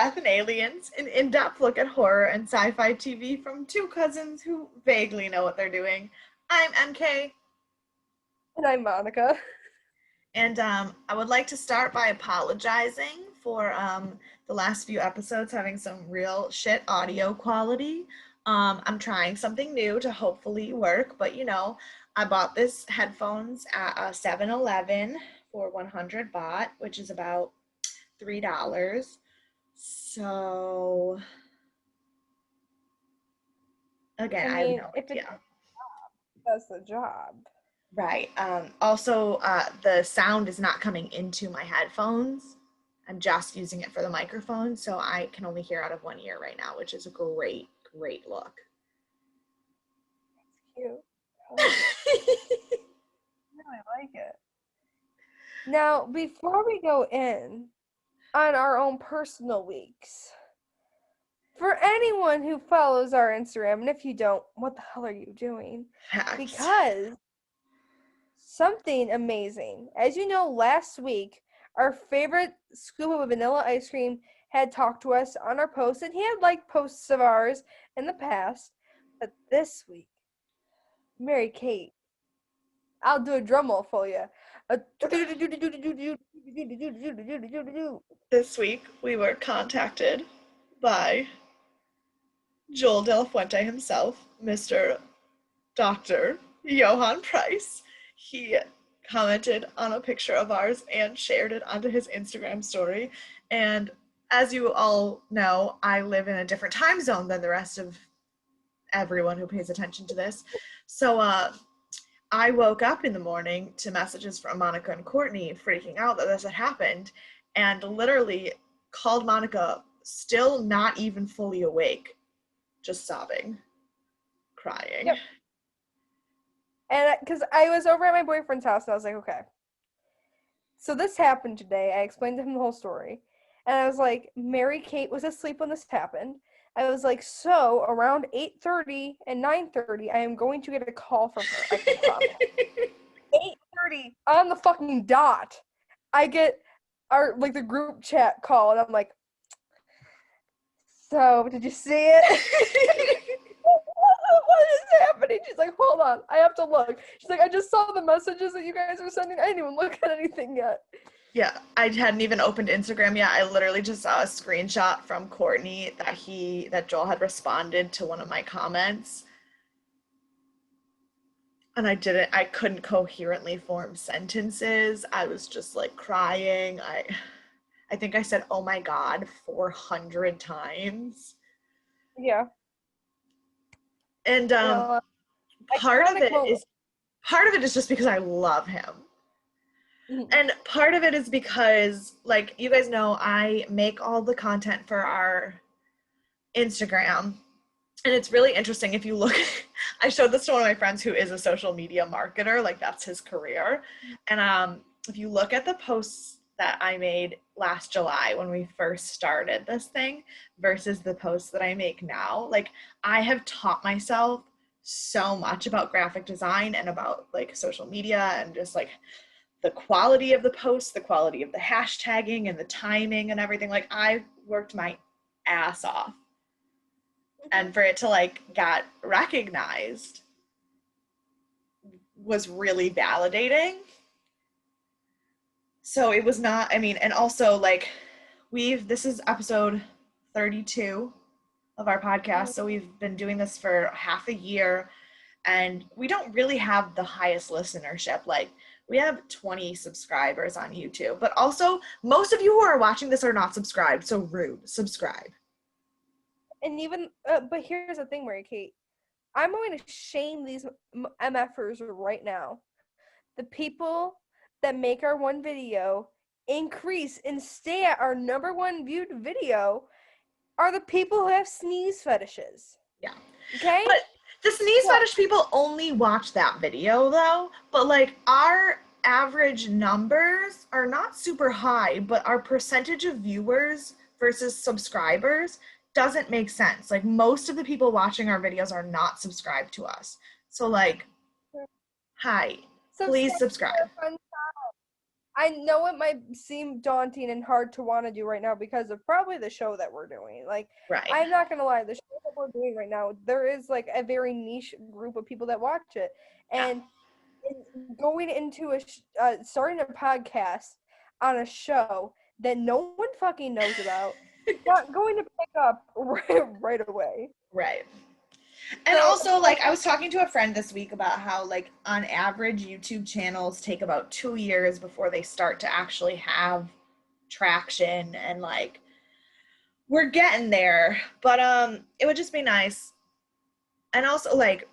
Death and Aliens, an in-depth look at horror and sci-fi TV from two cousins who vaguely know what they're doing. I'm MK, And I'm Monica. and I would like to start by apologizing for the last few episodes having some real shit audio quality. I'm trying something new to hopefully work, but I bought this headphones at 7-Eleven for 100 baht, which is about $3. So again, I have no If it idea. does the job. Right. Also, the sound is not coming into my headphones. I'm just using it for the microphone, so I can only hear out of one ear right now, which is a great, great look. Cute. I really like it. Now, before we go in on our own personal weeks, for anyone who follows our Instagram, and if you don't, what the hell are you doing? Facts. Because something amazing. As you know, last week, our favorite scoop of vanilla ice cream had talked to us on our post, and he had liked posts of ours in the past. But this week, Mary Kate, I'll do a drum roll for you. This week, we were contacted by Joel De La Fuente himself, Mr. Dr. Johann Pryce. He commented on a picture of ours and shared it onto his Instagram story. And as you all know, I live in a different time zone than the rest of everyone who pays attention to this. So I woke up in the morning to messages from Monica and Courtney freaking out that this had happened, and literally called Monica still not even fully awake, just sobbing, crying. Yep. And because I was over at my boyfriend's house, and I was like, okay. So this happened today. I explained to him the whole story. And I was like, Mary Kate was asleep when this happened. I was like, so around 8:30 and 9:30, I am going to get a call from her. I can promise. 8:30 on the fucking dot. I get the group chat call, and I'm like, so did you see it? What is happening? She's like, hold on, I have to look. She's like, I just saw the messages that you guys are sending. I didn't even look at anything yet. Yeah, I hadn't even opened Instagram yet. I literally just saw a screenshot from Courtney that Joel had responded to one of my comments. And I couldn't coherently form sentences. I was just like crying. I think I said, oh my God, 400 times. Yeah. And part of it is just because I love him. Mm-hmm. And part of it is because, like, you guys know, I make all the content for our Instagram. And it's really interesting if you look, I showed this to one of my friends who is a social media marketer, like that's his career. And if you look at the posts that I made last July when we first started this thing versus the posts that I make now, like I have taught myself so much about graphic design and about like social media and just like the quality of the posts, the quality of the hashtagging and the timing and everything. Like I worked my ass off. And for it to like get recognized was really validating. So it was not, I mean, and also like this is episode 32 of our podcast. So we've been doing this for half a year and we don't really have the highest listenership. Like we have 20 subscribers on YouTube, but also most of you who are watching this are not subscribed. So rude, subscribe. And even, but here's the thing, Mary Kate. I'm going to shame these MFers right now. The people that make our one video increase and stay at our number one viewed video are the people who have sneeze fetishes. Yeah. Okay? But the sneeze fetish people only watch that video though. But like our average numbers are not super high, but our percentage of viewers versus subscribers doesn't make sense. Like most of the people watching our videos are not subscribed to us. So like, hi, please subscribe. I know it might seem daunting and hard to want to do right now because of probably the show that we're doing. Like, Right. I'm not going to lie, the show that we're doing right now, there is like a very niche group of people that watch it. And going into starting a podcast on a show that no one fucking knows about, not going to pick up right away. Right. And so, also, like, I was talking to a friend this week about how, like, on average, YouTube channels take about 2 years before they start to actually have traction, and, like, we're getting there. But, it would just be nice. And also, like,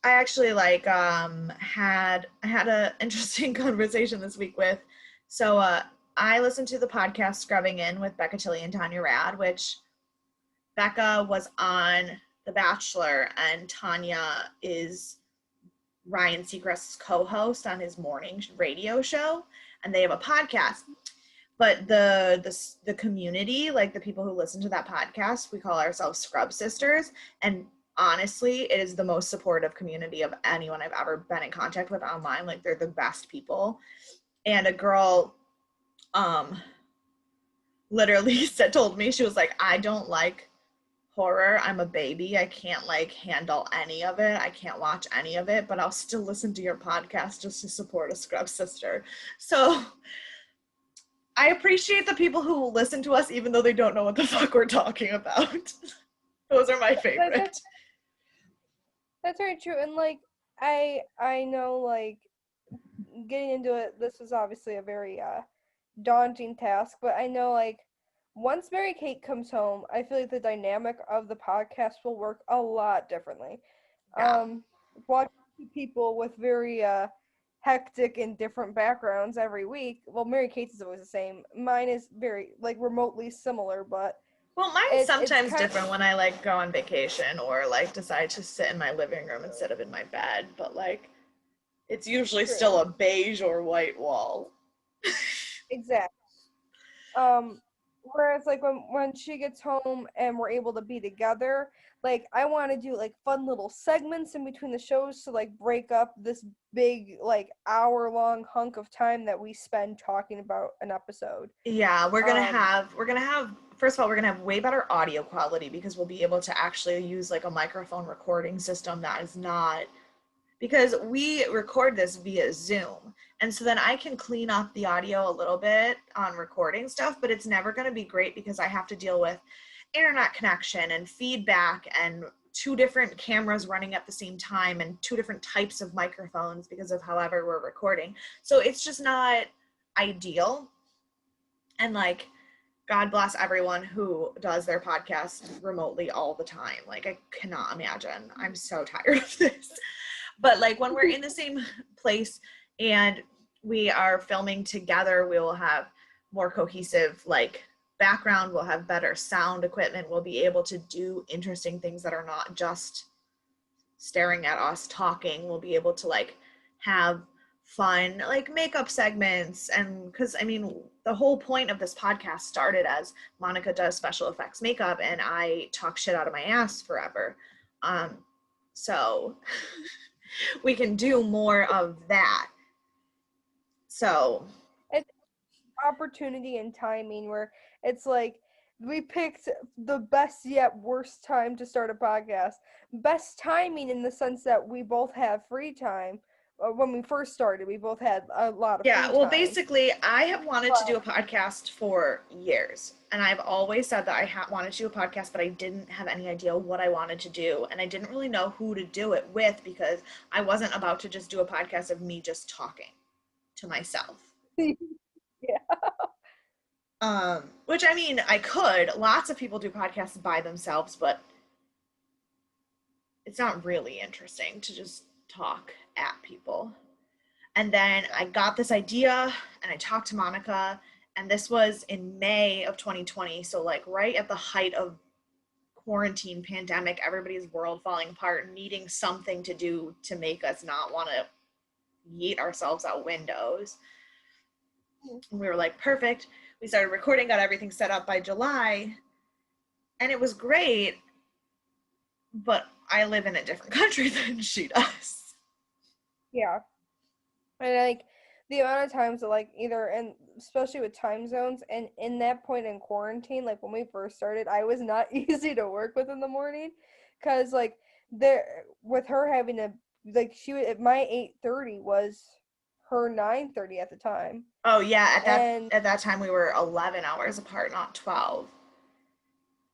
I actually, like, had an interesting conversation this week with, so, I listened to the podcast Scrubbing In with Becca Tilley and Tanya Rad, which Becca was on The Bachelor, and Tanya is Ryan Seacrest's co-host on his morning radio show, and they have a podcast. But the community, like the people who listen to that podcast, we call ourselves Scrub Sisters, and honestly, it is the most supportive community of anyone I've ever been in contact with online. Like, they're the best people. And a girl literally told me, she was like, I don't like horror. I'm a baby. I can't, like, handle any of it. I can't watch any of it, but I'll still listen to your podcast just to support a Scrub Sister. So I appreciate the people who will listen to us even though they don't know what the fuck we're talking about. Those are my favorite. That's very true. And, like, I know, like, getting into it, this was obviously a very daunting task, but I know, like, once Mary Kate comes home, I feel like the dynamic of the podcast will work a lot differently. Yeah. Watching people with very hectic and different backgrounds every week. Well, Mary Kate's is always the same. Mine is very, like, remotely similar, but well, mine's sometimes different when I, like, go on vacation or, like, decide to sit in my living room instead of in my bed, but, like, it's usually still a beige or white wall. Exactly. Whereas, like, when she gets home and we're able to be together, like, I want to do, like, fun little segments in between the shows to, like, break up this big, like, hour-long hunk of time that we spend talking about an episode. Yeah, we're gonna have first of all, we're gonna have way better audio quality because we'll be able to actually use, like, a microphone recording system that is not, because we record this via Zoom, and so then I can clean up the audio a little bit on recording stuff, but it's never going to be great because I have to deal with internet connection and feedback and 2 different cameras running at the same time and 2 different types of microphones because of however we're recording. So it's just not ideal. And, like, God bless everyone who does their podcast remotely all the time. Like, I cannot imagine. I'm so tired of this. But, like, when we're in the same place and we are filming together, we will have more cohesive, like, background. We'll have better sound equipment. We'll be able to do interesting things that are not just staring at us talking. We'll be able to, like, have fun, like, makeup segments. And because, I mean, the whole point of this podcast started as Monica does special effects makeup and I talk shit out of my ass forever. So we can do more of that. So it's opportunity and timing where it's like we picked the best yet worst time to start a podcast. Best timing in the sense that we both have free time. When we first started, we both had a lot of free time. Yeah, well, basically, I have wanted to do a podcast for years. And I've always said that I wanted to do a podcast, but I didn't have any idea what I wanted to do. And I didn't really know who to do it with because I wasn't about to just do a podcast of me just talking to myself. Yeah. Which, I mean, I could. Lots of people do podcasts by themselves, but it's not really interesting to just talk at people. And then I got this idea and I talked to Monica, and this was in May of 2020. So, like, right at the height of quarantine, pandemic, everybody's world falling apart, needing something to do to make us not want to yeet ourselves out windows. And we were like, perfect. We started recording, got everything set up by July, and it was great, but I live in a different country than she does. Yeah. And, like, the amount of times that, like, either, and especially with time zones, and in that point in quarantine, like, when we first started, I was not easy to work with in the morning, because, like, there, with her having to, like, my 8:30 was her 9:30 at the time. Oh yeah, And at that time we were 11 hours apart, not 12.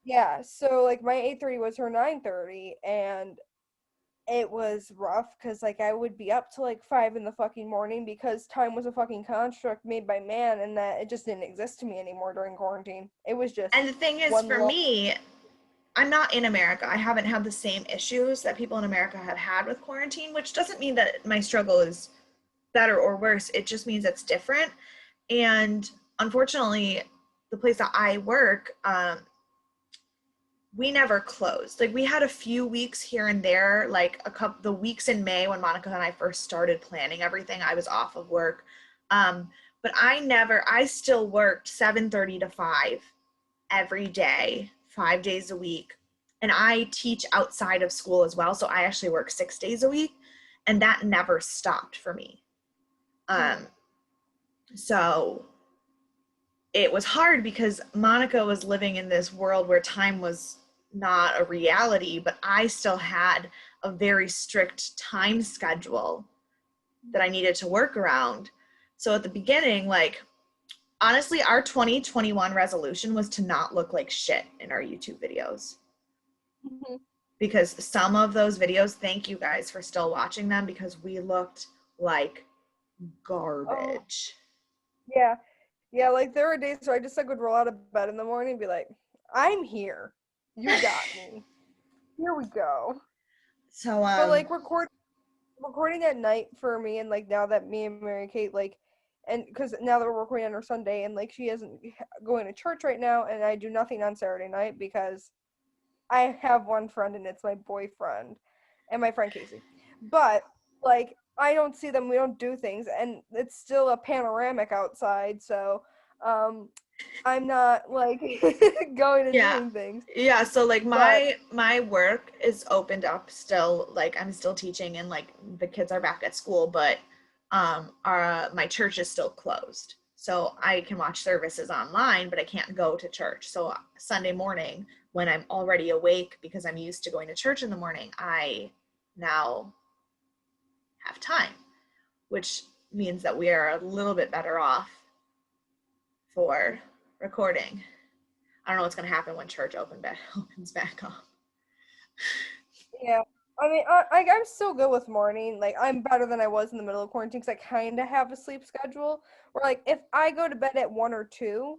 yeah, so, like, my 8:30 was her 9:30, and it was rough because, like, I would be up till like 5 in the fucking morning because time was a fucking construct made by man, and that it just didn't exist to me anymore during quarantine. It was just And the thing is, one for long. me, I'm not in America. I haven't had the same issues that people in America have had with quarantine, which doesn't mean that my struggle is better or worse. It just means it's different. And unfortunately, the place that I work, we never closed. Like, we had a few weeks here and there, like the weeks in May when Monica and I first started planning everything, I was off of work. But I still worked 7:30 to 5 every day, 5 days a week. And I teach outside of school as well. So I actually work 6 days a week, and that never stopped for me. So it was hard because Monica was living in this world where time was not a reality, but I still had a very strict time schedule that I needed to work around. So at the beginning, like, honestly, our 2021 resolution was to not look like shit in our YouTube videos. Mm-hmm. Because some of those videos, thank you guys for still watching them, because we looked like garbage. Oh, yeah. Yeah, like, there were days where I just, like, would roll out of bed in the morning and be like, I'm here. You got me. Here we go. So, But, like, recording at night for me, and, like, now that me and Mary Kate, like, and because now that we're recording on her Sunday, and, like, she isn't going to church right now, and I do nothing on Saturday night because I have one friend, and it's my boyfriend and my friend Casey. But, like, I don't see them, we don't do things, and it's still a panoramic outside, so I'm not, like, going and yeah. doing things. Yeah, so like But my work is opened up still, like I'm still teaching, and like the kids are back at school, but our my church is still closed. So I can watch services online, but I can't go to church. So Sunday morning, when I'm already awake because I'm used to going to church in the morning, I now have time, which means that we are a little bit better off for recording. I don't know what's going to happen when church opens back up. yeah, I mean, I'm still good with morning. Like, I'm better than I was in the middle of quarantine because I kind of have a sleep schedule. Where, like, if I go to bed at 1 or 2,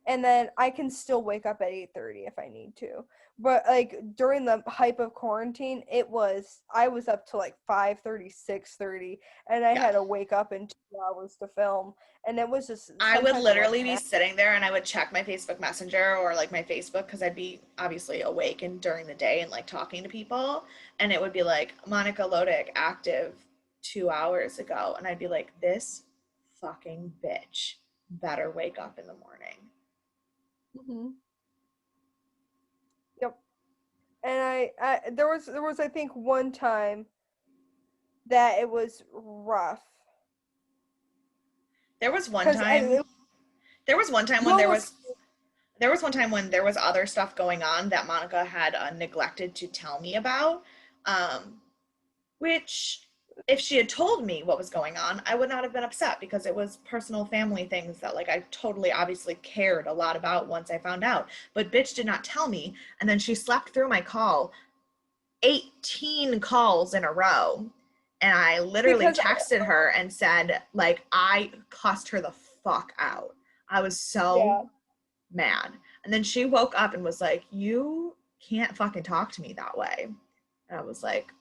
and then I can still wake up at 8:30 if I need to. But, like, during the hype of quarantine, I was up to like 5:30, 6:30, and I Yeah. had to wake up in 2 hours to film, and it was just I would sometimes I literally wasn't be happy. sitting there and I would check my Facebook Messenger or like my Facebook, because I'd be obviously awake and during the day and like talking to people, and it would be like Monica Lodick active 2 hours ago, and I'd be like, this fucking bitch better wake up in the morning. Mm-hmm. Yep. And there was I think one time that it was rough There was one because time. There was one time you when almost. there was one time when there was other stuff going on that Monica had neglected to tell me about, um, which if she had told me what was going on, I would not have been upset, because it was personal family things that like I totally obviously cared a lot about once I found out. But bitch did not tell me, and then she slept through my call 18 calls in a row. And I literally Because texted her and said, like, I cussed her the fuck out. I was so yeah, mad. And then she woke up and was like, you can't fucking talk to me that way. And I was like,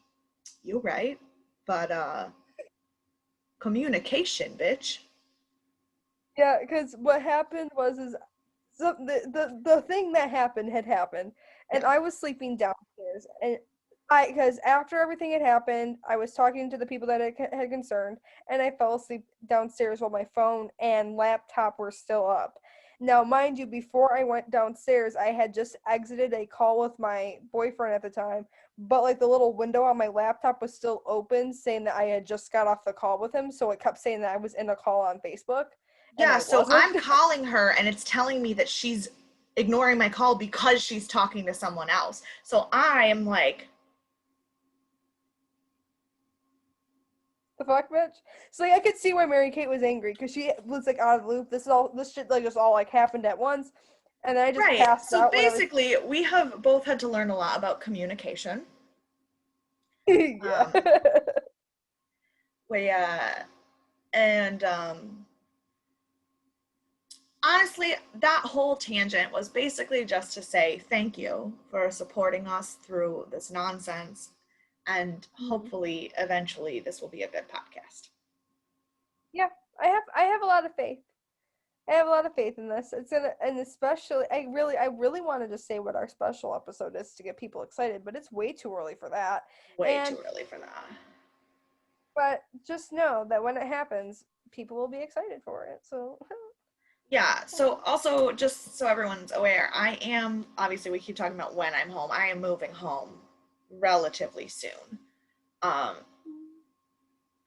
you right, but communication, bitch. yeah, because what happened was is so the thing that happened had happened, and Yeah. I was sleeping downstairs, and I because after everything had happened, I was talking to the people that had concerned, and I fell asleep downstairs while my phone and laptop were still up. Now, mind you, before I went downstairs, I had just exited a call with my boyfriend at the time, but like the little window on my laptop was still open saying that I had just got off the call with him, so it kept saying that I was in a call on Facebook. Yeah, so I'm calling her and it's telling me that she's ignoring my call because she's talking to someone else. So I am like, the fuck, bitch? So like I could see why Mary Kate was angry because she was like out of the loop. This shit like just all like happened at once, and then I just passed so out. Basically, we have both had to learn a lot about communication. Yeah. And honestly, that whole tangent was basically just to say thank you for supporting us through this nonsense, and hopefully, eventually, this will be a good podcast. Yeah, I have a lot of faith. I have a lot of faith in this. It's gonna, and especially, I really want to just say what our special episode is to get people excited, but it's way too early for that. Way too early for that. But just know that when it happens, people will be excited for it. So. Yeah, so also, just so everyone's aware, I am, obviously we keep talking about when I'm home, I am moving home relatively soon.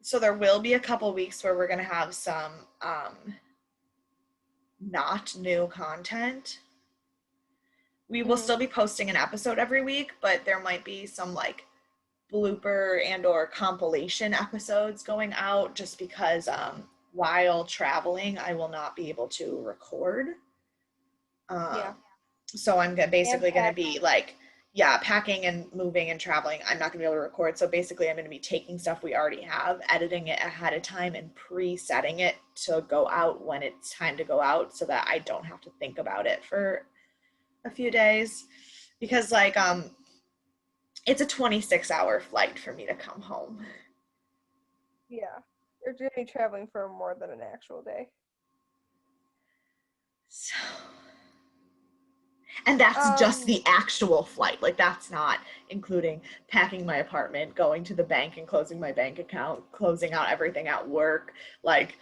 So there will be a couple weeks where we're going to have some not new content. We will still be posting an episode every week, but there might be some like blooper and or compilation episodes going out just because while traveling, I will not be able to record. So I'm basically going to be like, packing and moving and traveling. I'm not going to be able to record. So basically, I'm going to be taking stuff we already have, editing it ahead of time, and presetting it to go out when it's time to go out so that I don't have to think about it for a few days. Because, like, it's a 26-hour flight for me to come home. Yeah. You're going to be traveling for more than an actual day. So, and that's just the actual flight. Like, that's not including packing my apartment, going to the bank and closing my bank account, closing out everything at work, like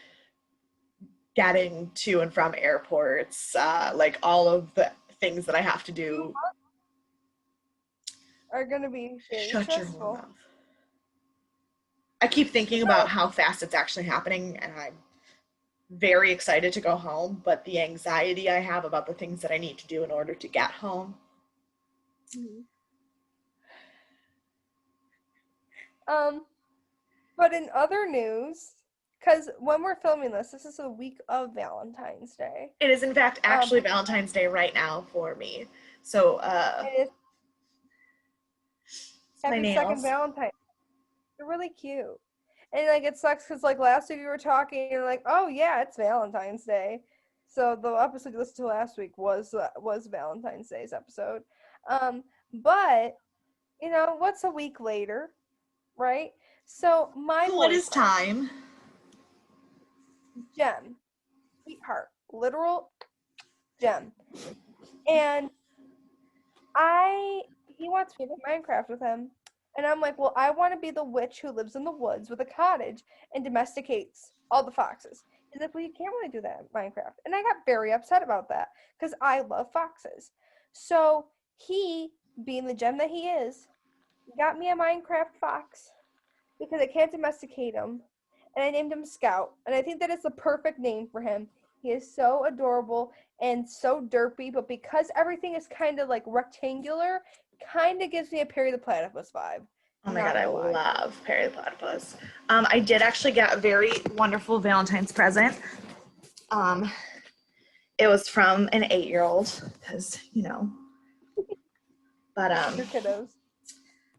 getting to and from airports, like all of the things that I have to do. Are going to be very stressful. Your mouth. I keep thinking about how fast it's actually happening, and I'm very excited to go home, but the anxiety I have about the things that I need to do in order to get home. But in other news, because when we're filming this is a week of Valentine's Day. It is in fact actually Valentine's Day right now for me. So happy second Valentine. They're really cute. And like it sucks because like last week we were talking and like, oh yeah, it's Valentine's Day. So the episode you listened to last week was Valentine's Day's episode. But you know, what's a week later, right? So what is time? Gem, sweetheart, literal gem, and he wants me to play Minecraft with him. And I'm like, well, I want to be the witch who lives in the woods with a cottage and domesticates all the foxes. He's like, well, you can't really do that in Minecraft. And I got very upset about that because I love foxes. So he, being the gem that he is, got me a Minecraft fox because I can't domesticate him. And I named him Scout. And I think that is the perfect name for him. He is so adorable and so derpy, but because everything is kind of like rectangular, kind of gives me a Perry the Platypus vibe. Oh my god, I love Perry the Platypus. I did actually get a very wonderful Valentine's present. It was from an 8-year-old, because, you know. But your kiddos.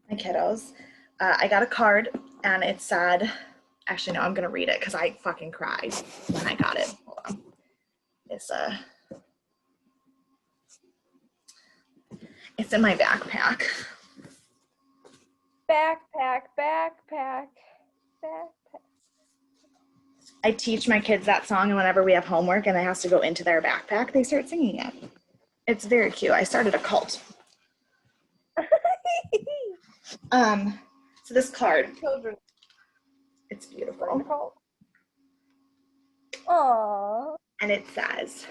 My kiddos. I got a card, and it said, actually, no, I'm going to read it, because I fucking cried when I got it. Hold on. It's in my backpack. Backpack. I teach my kids that song, and whenever we have homework and it has to go into their backpack, they start singing it. It's very cute. I started a cult. So this card. Children. It's beautiful. Aww. And it says,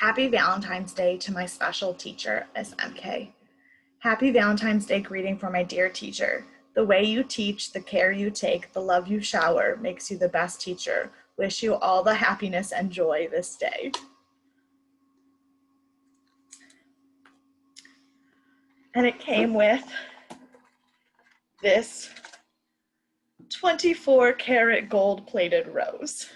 Happy Valentine's Day to my special teacher, SMK. Happy Valentine's Day greeting for my dear teacher. The way you teach, the care you take, the love you shower makes you the best teacher. Wish you all the happiness and joy this day. And it came with this 24 karat gold plated rose.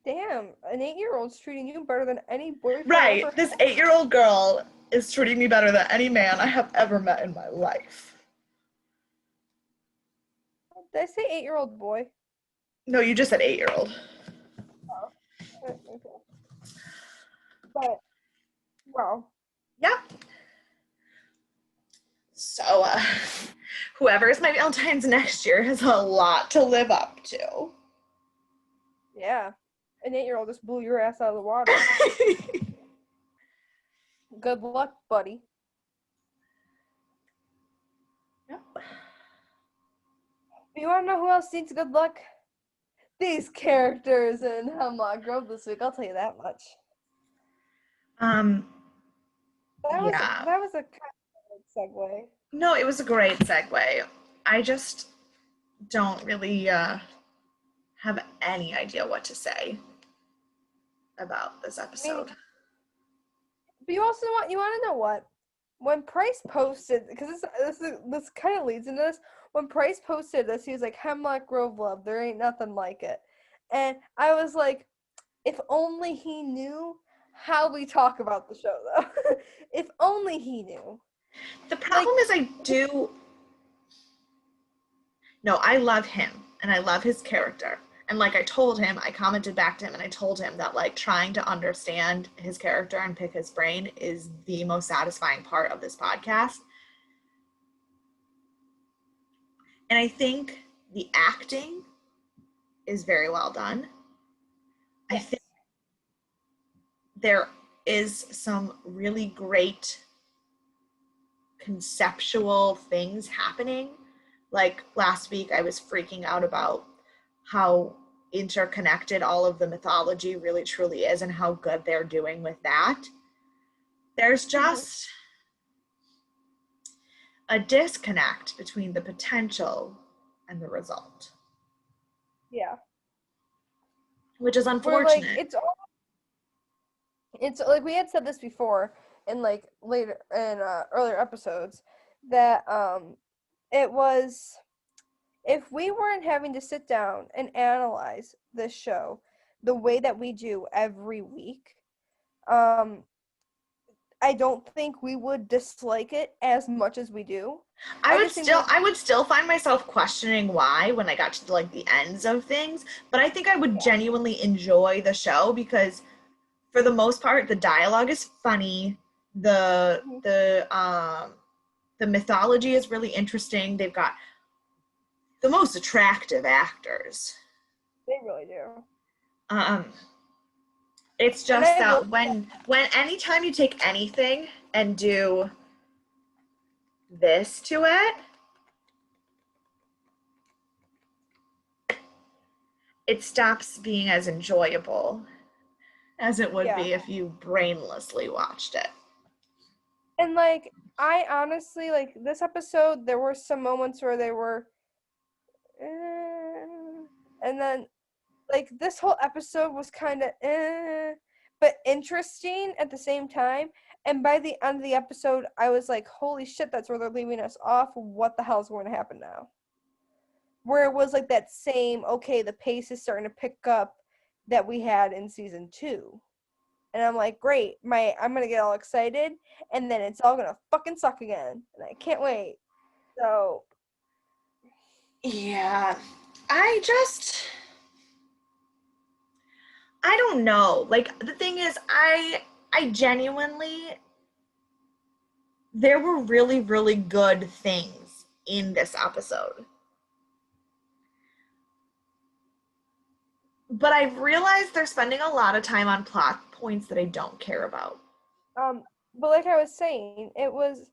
Damn, an 8-year-old's treating you better than any boyfriend Right, ever. this 8-year-old girl is treating me better than any man I have ever met in my life. Did I say 8-year-old boy? No, you just said 8-year-old. Oh, okay. But, wow. Yep. So, whoever's my Valentine's next year has a lot to live up to. Yeah. An 8-year-old just blew your ass out of the water. Good luck, buddy. Yep. You want to know who else needs good luck? These characters in Hemlock Grove this week. I'll tell you that much. That was a kind of segue. No, it was a great segue. I just don't really have any idea what to say about this episode. But you want to know what? When Pryce posted, because this kind of leads into this. When Pryce posted this, he was like, "Hemlock Grove love, there ain't nothing like it," and I was like, if only he knew how we talk about the show, though. If only he knew. The problem is I love him and I love his character. And like I told him, I commented back to him and I told him that like trying to understand his character and pick his brain is the most satisfying part of this podcast. And I think the acting is very well done. I think there is some really great conceptual things happening. Like last week, I was freaking out about how interconnected all of the mythology really truly is and how good they're doing with that. There's just a disconnect between the potential and the result. Yeah. Which is unfortunate. Like, it's like we had said this before in like later in earlier episodes that it was, if we weren't having to sit down and analyze this show the way that we do every week, I don't think we would dislike it as much as we do. I would still find myself questioning why when I got to like the ends of things, but I think I would genuinely enjoy the show because for the most part the dialogue is funny, the mythology is really interesting. They've got the most attractive actors. They really do. It's just that when anytime you take anything and do this to it stops being as enjoyable as it would be if you brainlessly watched it. And like, I honestly, like this episode, there were some moments where they were and then like this whole episode was kind of but interesting at the same time. And by the end of the episode, I was like, holy shit, that's where they're leaving us off. What the hell is going to happen now? Where it was like that same, okay, the pace is starting to pick up that we had in season 2. And I'm like, great, I'm going to get all excited, and then it's all going to fucking suck again. And I can't wait. So. Yeah. I don't know. Like, the thing is, I genuinely, there were really, really good things in this episode. But I've realized they're spending a lot of time on plot points that I don't care about. But like I was saying, it was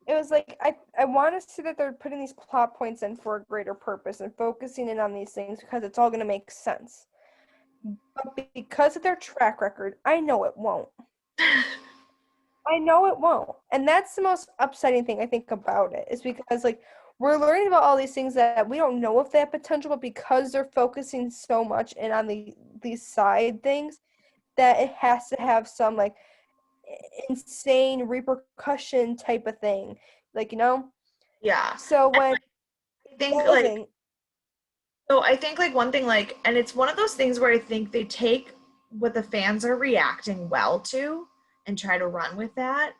it was like I want to see that they're putting these plot points in for a greater purpose and focusing in on these things because it's all going to make sense. But because of their track record, I know it won't. I know it won't. And that's the most upsetting thing I think about it is because like we're learning about all these things that we don't know if they have potential, but because they're focusing so much in on these side things, that it has to have some like insane repercussion type of thing. Like, you know? Yeah. So when I think it like doesn't, so I think like one thing like and it's one of those things where I think they take what the fans are reacting well to and try to run with that,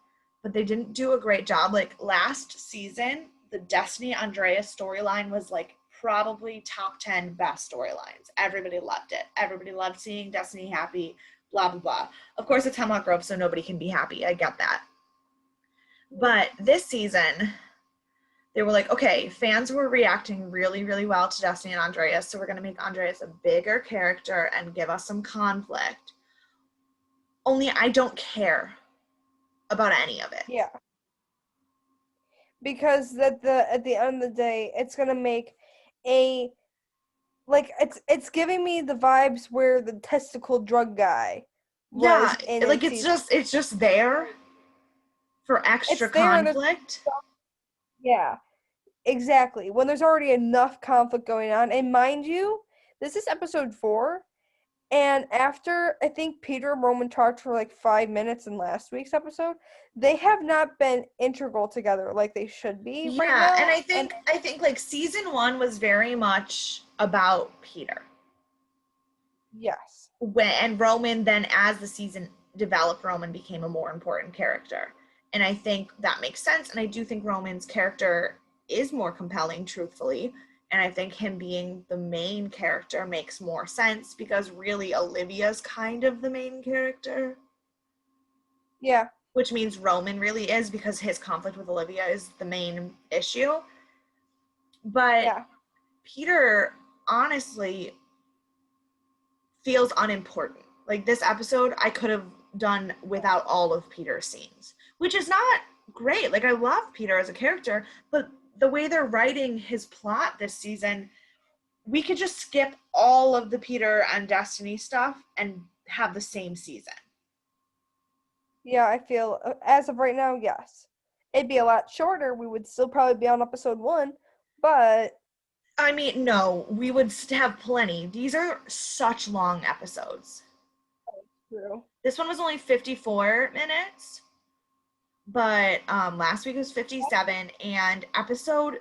but they didn't do a great job. Like last season, the Destiny Andreas storyline was like probably top 10 best storylines. Everybody loved it. Everybody loved seeing Destiny happy, blah blah blah. Of course it's Hemlock Grove, so nobody can be happy. I get that. But this season, they were like, okay, fans were reacting really, really well to Destiny and Andreas, so we're going to make Andreas a bigger character and give us some conflict. Only I don't care about any of it. yeah. Because at the end of the day, it's gonna make a like it's giving me the vibes where the testicle drug guy Yeah, was in like season. it's just there for extra It's there and conflict. yeah, exactly. When there's already enough conflict going on, and mind you, this is episode 4, and after I think Peter and Roman talked for like 5 minutes in last week's episode, they have not been integral together like they should be right Yeah, and now. I think like season 1 was very much about Peter. Yes. And Roman then as the season developed, Roman became a more important character. And I think that makes sense. And I do think Roman's character is more compelling, truthfully. And I think him being the main character makes more sense because really Olivia's kind of the main character. Yeah. Which means Roman really is because his conflict with Olivia is the main issue. But Yeah. Peter honestly feels unimportant. Like this episode, I could have done without all of Peter's scenes, which is not great. Like I love Peter as a character, but the way they're writing his plot this season, we could just skip all of the Peter and Destiny stuff and have the same season. Yeah, I feel as of right now, yes. It'd be a lot shorter. We would still probably be on episode 1, but I mean, no, we would have plenty. These are such long episodes. true. This one was only 54 minutes, but last week was 57, and episode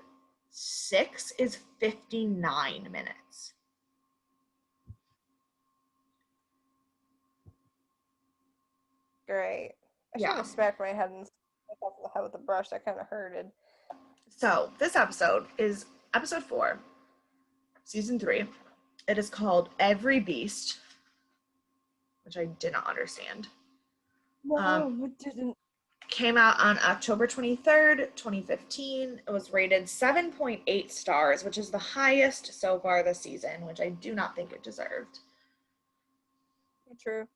6 is 59 minutes. Great. I should Yeah. have smacked my head and off the head with a brush. That kind of hurted. So this episode is episode 4, season 3. It is called Every Beast, which I did not understand. No, it didn't. Came out on October 23rd, 2015. It was rated 7.8 stars, which is the highest so far this season, which I do not think it deserved. True.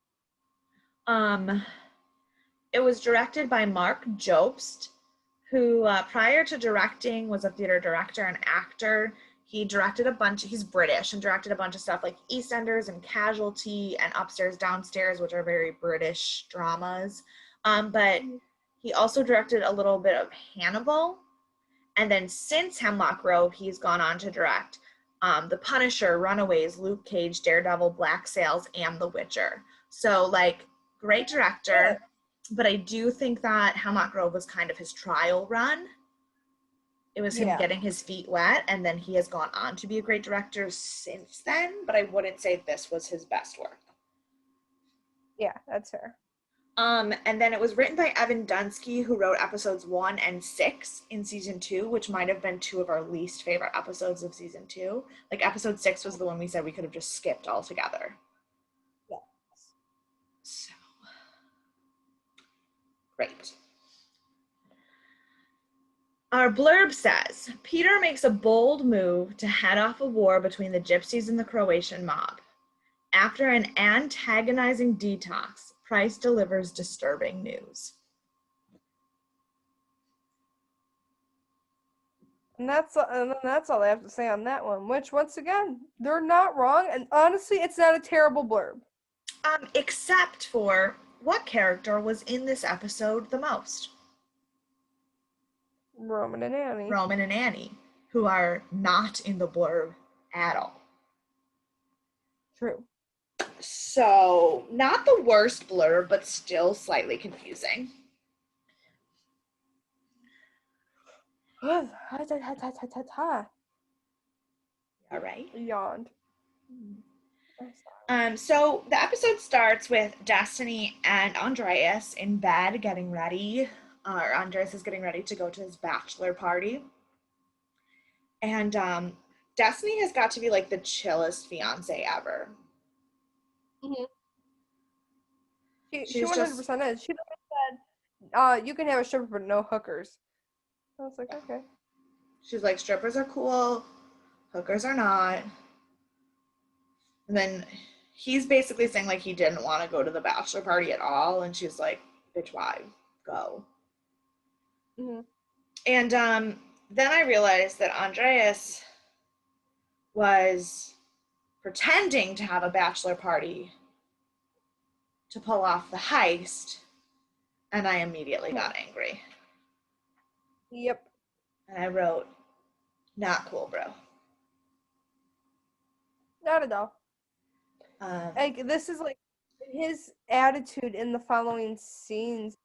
It was directed by Mark Jobst, who prior to directing was a theater director and actor. He directed he's British and directed a bunch of stuff like EastEnders and Casualty and Upstairs Downstairs, which are very British dramas. But he also directed a little bit of Hannibal. And then since Hemlock Grove, he's gone on to direct The Punisher, Runaways, Luke Cage, Daredevil, Black Sails, and The Witcher. So like great director. But I do think that Hemlock Grove was kind of his trial run. It was him getting his feet wet, and then he has gone on to be a great director since then, but I wouldn't say this was his best work. Yeah, that's fair. And then it was written by Evan Dunsky, who wrote episodes 1 and 6 in season 2, which might have been 2 of our least favorite episodes of season 2. Like episode 6 was the one we said we could have just skipped altogether. Yes. So great. Our blurb says, Peter makes a bold move to head off a war between the Gypsies and the Croatian mob. After an antagonizing detox, Pryce delivers disturbing news. And that's all I have to say on that one, which, once again, they're not wrong, and honestly, it's not a terrible blurb. Except for what character was in this episode the most? Roman and Annie. Roman and Annie, who are not in the blurb at all. True. So, not the worst blurb, but still slightly confusing. All right. Yawned. So the episode starts with Destiny and Andreas in bed getting ready. Andreas is getting ready to go to his bachelor party. And Destiny has got to be like the chillest fiance ever. Mm-hmm. She 100% is. She said, you can have a stripper, but no hookers. I was like, okay. She's like, strippers are cool, hookers are not. And then he's basically saying like he didn't want to go to the bachelor party at all. And she's like, bitch, why? Go. Mm-hmm. And then I realized that Andreas was pretending to have a bachelor party to pull off the heist. And I immediately got angry. Yep. And I wrote, not cool, bro. Not at all. Like, this is like his attitude in the following scenes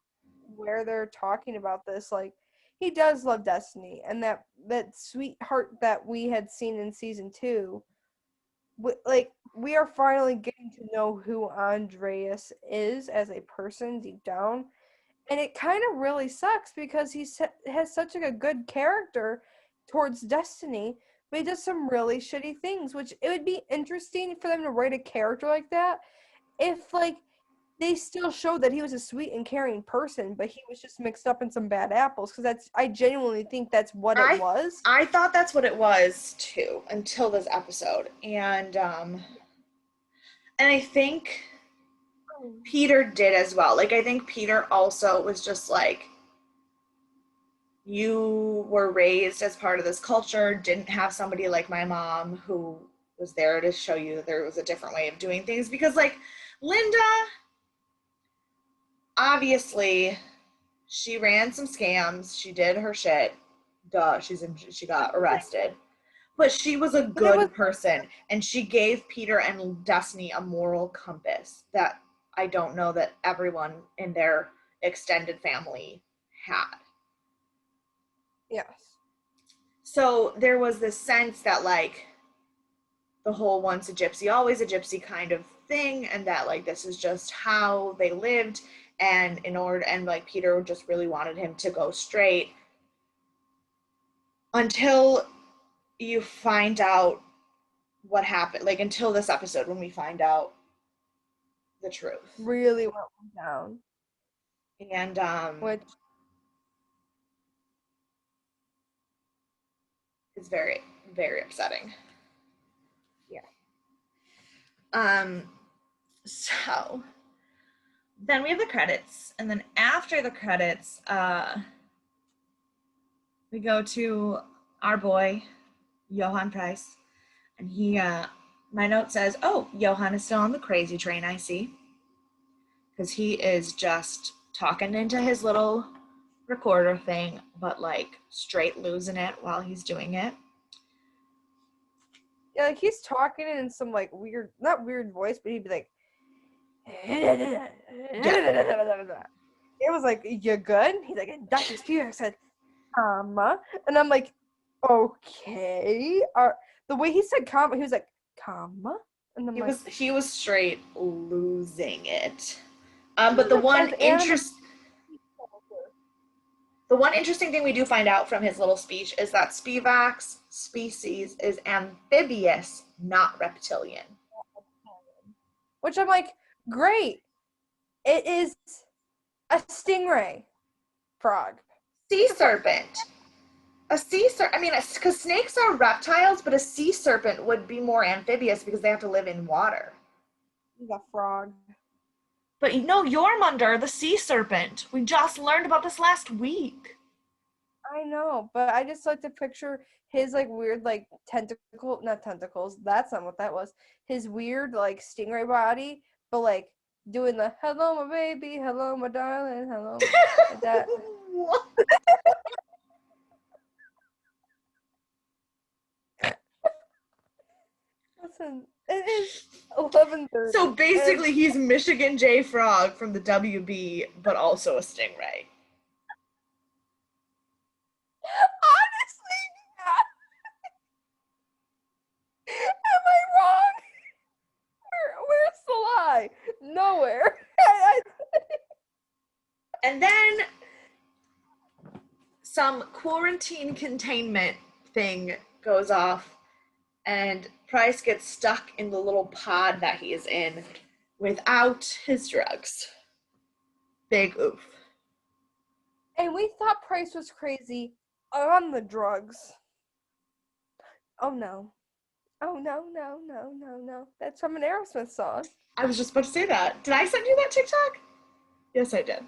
where they're talking about this. Like, he does love Destiny, and that sweetheart that we had seen in season 2. Like, we are finally getting to know who Andreas is as a person deep down. And it kind of really sucks because he has such a good character towards Destiny, but he does some really shitty things, which it would be interesting for them to write a character like that if, like, they still showed that he was a sweet and caring person, but he was just mixed up in some bad apples, because I genuinely think that's what it was. I thought that's what it was, too, until this episode. And I think Peter did as well. Like, I think Peter also was just like, you were raised as part of this culture, didn't have somebody like my mom who was there to show you that there was a different way of doing things. Because, like, Linda, obviously, she ran some scams. She did her shit. Duh, she got arrested. But she was a good person, and she gave Peter and Destiny a moral compass that I don't know that everyone in their extended family had. Yes. So there was this sense that, like, the whole once a gypsy, always a gypsy kind of thing, and that, like, this is just how they lived, and like, Peter just really wanted him to go straight until you find out what happened, like, until this episode when we find out the truth. Really what went down. And which is very, very upsetting. Yeah. So then we have the credits, and then after the credits, we go to our boy, Johan Pryce, and he, my note says, oh, Johan is still on the crazy train, I see. Because he is just talking into his little recorder thing, but, like, straight losing it while he's doing it. Yeah, like, he's talking in some, like, weird, not weird voice, but he'd be like, yeah. It was like, you good? He's like, Dr. Spear said, comma. And I'm like, okay. The way he said comma, he was like, comma. And I'm he was straight losing it. But the one interesting thing we do find out from his little speech is that Spivak's species is amphibious, not reptilian. Which I'm like, great. It is a stingray frog. Sea serpent. A sea serpent. I mean, because snakes are reptiles, but a sea serpent would be more amphibious because they have to live in water. He's a frog. But you know, Jormungandr, the sea serpent. We just learned about this last week. I know, but I just like to picture his like weird like not tentacles. That's not what that was. His weird like stingray body, but like doing the hello my baby, hello my darling, hello like that. Listen, it is 11:30. So basically, he's Michigan J. Frog from the WB, but also a stingray. Honestly, yeah. Am I wrong? Where's the lie? Nowhere. And then some quarantine containment thing goes off, and Pryce gets stuck in the little pod that he is in without his drugs. Big oof. And we thought Pryce was crazy on the drugs. Oh no. Oh no, no, no, no, no. That's from an Aerosmith song. I was just about to say that. Did I send you that TikTok? Yes, I did.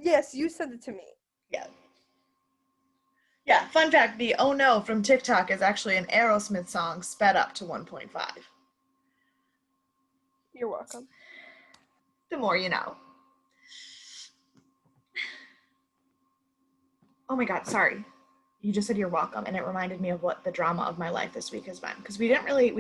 Yes, you sent it to me. Yeah. Yeah, fun fact, the Oh No from TikTok is actually an Aerosmith song sped up to 1.5. You're welcome. The more you know. Oh my God, sorry. You just said you're welcome, and it reminded me of what the drama of my life this week has been. Because we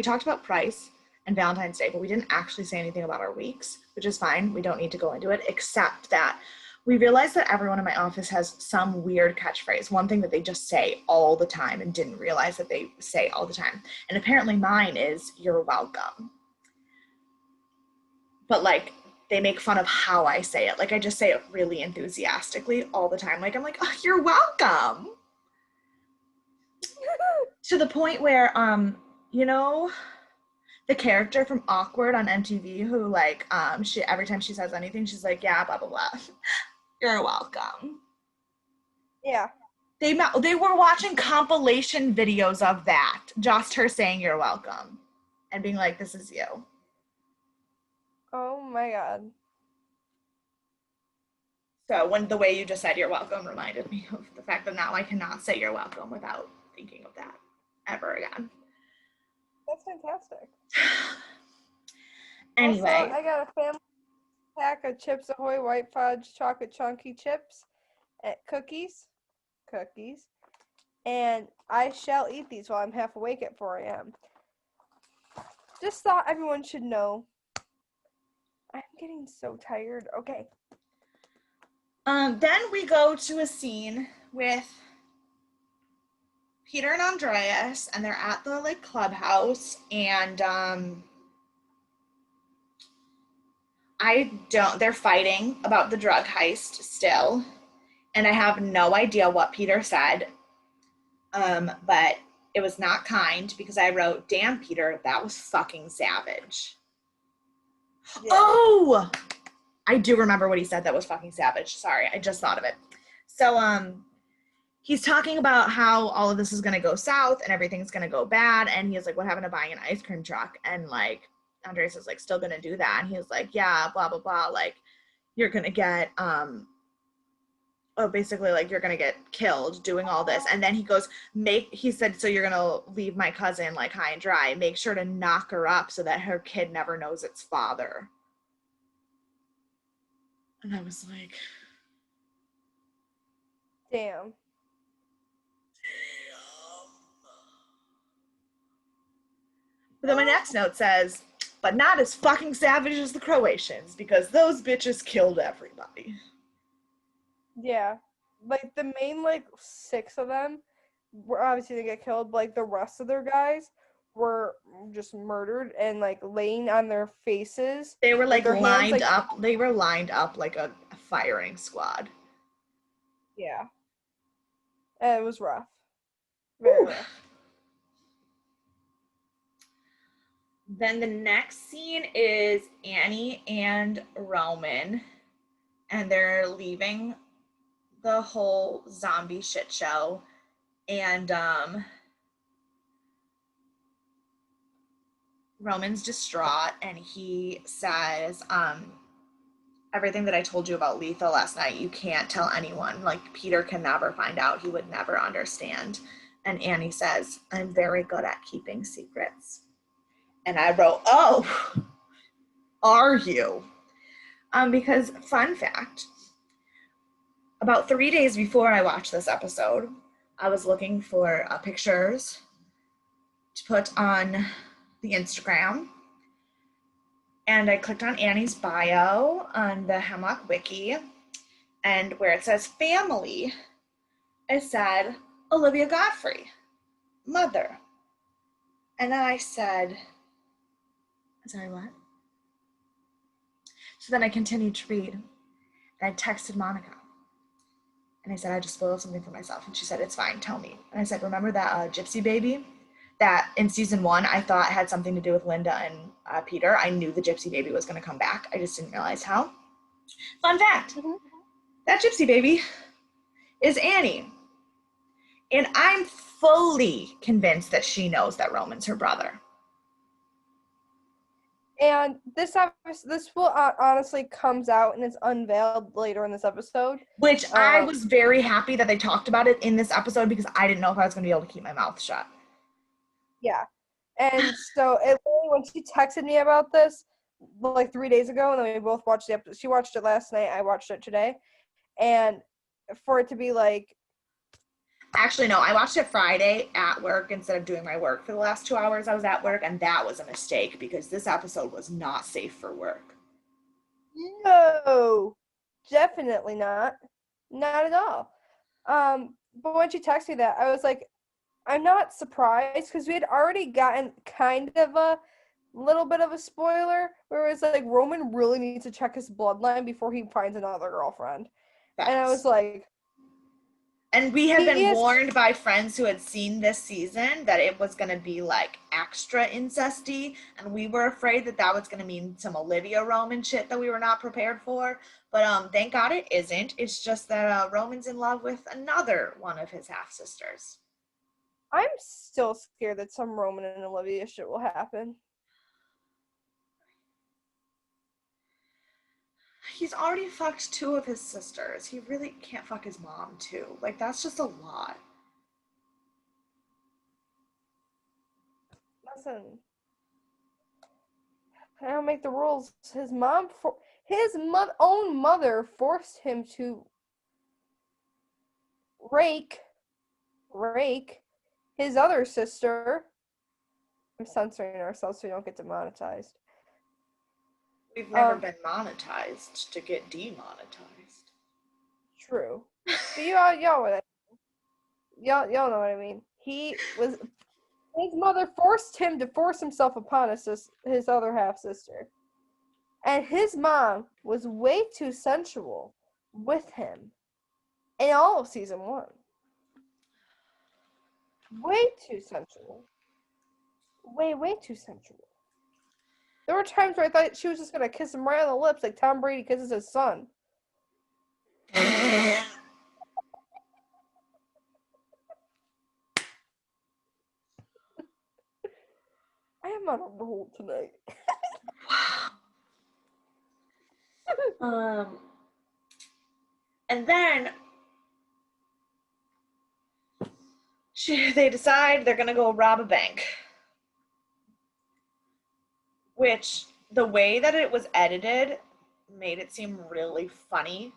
talked about Pryce and Valentine's Day, but we didn't actually say anything about our weeks, which is fine. We don't need to go into it, except that we realized that everyone in my office has some weird catchphrase, one thing that they just say all the time and didn't realize that they say all the time. And apparently mine is, you're welcome. But like, they make fun of how I say it. Like, I just say it really enthusiastically all the time. Like, I'm like, oh, you're welcome. To the point where, you know, the character from Awkward on MTV who like, she every time she says anything, she's like, yeah, blah, blah, blah. You're welcome. Yeah. They were watching compilation videos of that. Just her saying you're welcome. And being like, this is you. Oh my God. So when the way you just said you're welcome reminded me of the fact that now I cannot say you're welcome without thinking of that ever again. That's fantastic. Anyway. Also, I got a family pack of Chips Ahoy White Fudge Chocolate Chunky Chips at cookies. And I shall eat these while I'm half awake at 4 a.m. Just thought everyone should know. I'm getting so tired. Okay. Then we go to a scene with Peter and Andreas, and they're at the like clubhouse, and they're fighting about the drug heist still, and I have no idea what Peter said, but it was not kind because I wrote, damn Peter, that was fucking savage. Yeah. Oh, I do remember what he said that was fucking savage. Sorry, I just thought of it. So he's talking about how all of this is going to go south and everything's going to go bad, and he's like, what happened to buying an ice cream truck? And like Andres is like, still going to do that, and he's like, yeah, blah blah blah, like you're going to get basically like you're going to get killed doing all this. And then he goes, he said, so you're going to leave my cousin like high and dry, make sure to knock her up so that her kid never knows its father. And I was like, damn. But then my next note says, but not as fucking savage as the Croatians, because those bitches killed everybody. Yeah. Like, the main, like, 6 of them were obviously to get killed, but, like, the rest of their guys were just murdered and, like, laying on their faces. They were, like, lined up. They were lined up like a firing squad. Yeah. And it was rough. Very rough. Then the next scene is Annie and Roman, and they're leaving the whole zombie shit show, and Roman's distraught, and he says, everything that I told you about Letha last night, you can't tell anyone. Like, Peter can never find out. He would never understand. And Annie says, I'm very good at keeping secrets. And I wrote, oh, are you? Because, fun fact, about 3 days before I watched this episode, I was looking for pictures to put on the Instagram. And I clicked on Annie's bio on the Hemlock Wiki. And where it says family, it said Olivia Godfrey, mother. And I said, sorry, what? So then I continued to read. And I texted Monica. And I said, I just spoiled something for myself. And she said, it's fine, tell me. And I said, remember that gypsy baby that in season 1 I thought had something to do with Linda and Peter? I knew the gypsy baby was going to come back. I just didn't realize how. Fun fact, that gypsy baby is Annie. And I'm fully convinced that she knows that Roman's her brother. And this will honestly comes out and is unveiled later in this episode. Which I was very happy that they talked about it in this episode because I didn't know if I was going to be able to keep my mouth shut. Yeah. And so when she texted me about this like 3 days ago, and then we both watched the episode. She watched it last night. I watched it today. And for it to be like, actually, no, I watched it Friday at work instead of doing my work for the last 2 hours I was at work, and that was a mistake because this episode was not safe for work. No, definitely not. Not at all. But when she texted me that, I was like, I'm not surprised because we had already gotten kind of a little bit of a spoiler where it was like Roman really needs to check his bloodline before he finds another girlfriend. Facts. And I was like, and we had been warned by friends who had seen this season that it was going to be like extra incesty, and we were afraid that that was going to mean some Olivia Roman shit that we were not prepared for. But thank God it isn't. It's just that Roman's in love with another one of his half sisters. I'm still scared that some Roman and Olivia shit will happen. He's already fucked 2 of his sisters. He really can't fuck his mom, too. Like, that's just a lot. Listen, I don't make the rules. His own mother forced him to rake his other sister. I'm censoring ourselves so we don't get demonetized. We've never been monetized to get demonetized. True. But y'all know what I mean. His mother forced him to force himself upon his other half sister. And his mom was way too sensual with him in all of season 1. Way too sensual. Way too sensual. There were times where I thought she was just going to kiss him right on the lips like Tom Brady kisses his son. I am on a roll tonight. And then they decide they're gonna go rob a bank, which the way that it was edited made it seem really funny.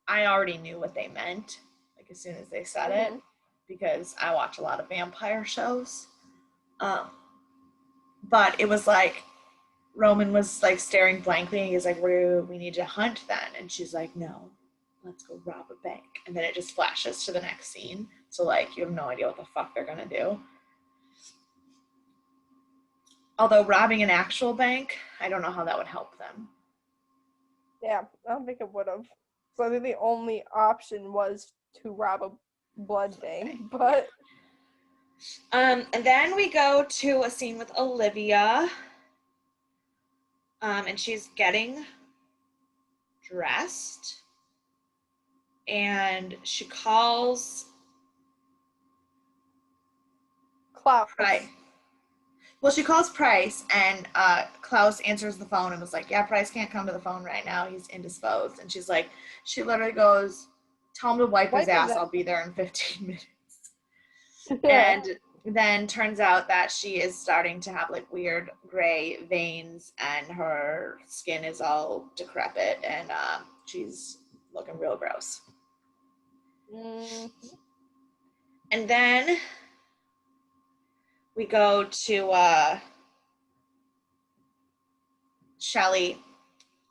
I already knew what they meant, like as soon as they said it, because I watch a lot of vampire shows. But it was like Roman was like staring blankly, and he's like, we need to hunt then. And she's like, no, let's go rob a bank. And then it just flashes to the next scene. So like, you have no idea what the fuck they're gonna do. Although robbing an actual bank, I don't know how that would help them. Yeah, I don't think it would have. So I think the only option was to rob a blood bank, but... And then we go to a scene with Olivia. And she's getting dressed. And she calls... Klaus. Pryce. Well, she calls Pryce, and Klaus answers the phone and was like, yeah, Pryce can't come to the phone right now. He's indisposed. And she's like, she literally goes, tell him to wipe his ass. I'll be there in 15 minutes. And then turns out that she is starting to have like weird gray veins, and her skin is all decrepit, and she's looking real gross. Mm-hmm. And then we go to Shelley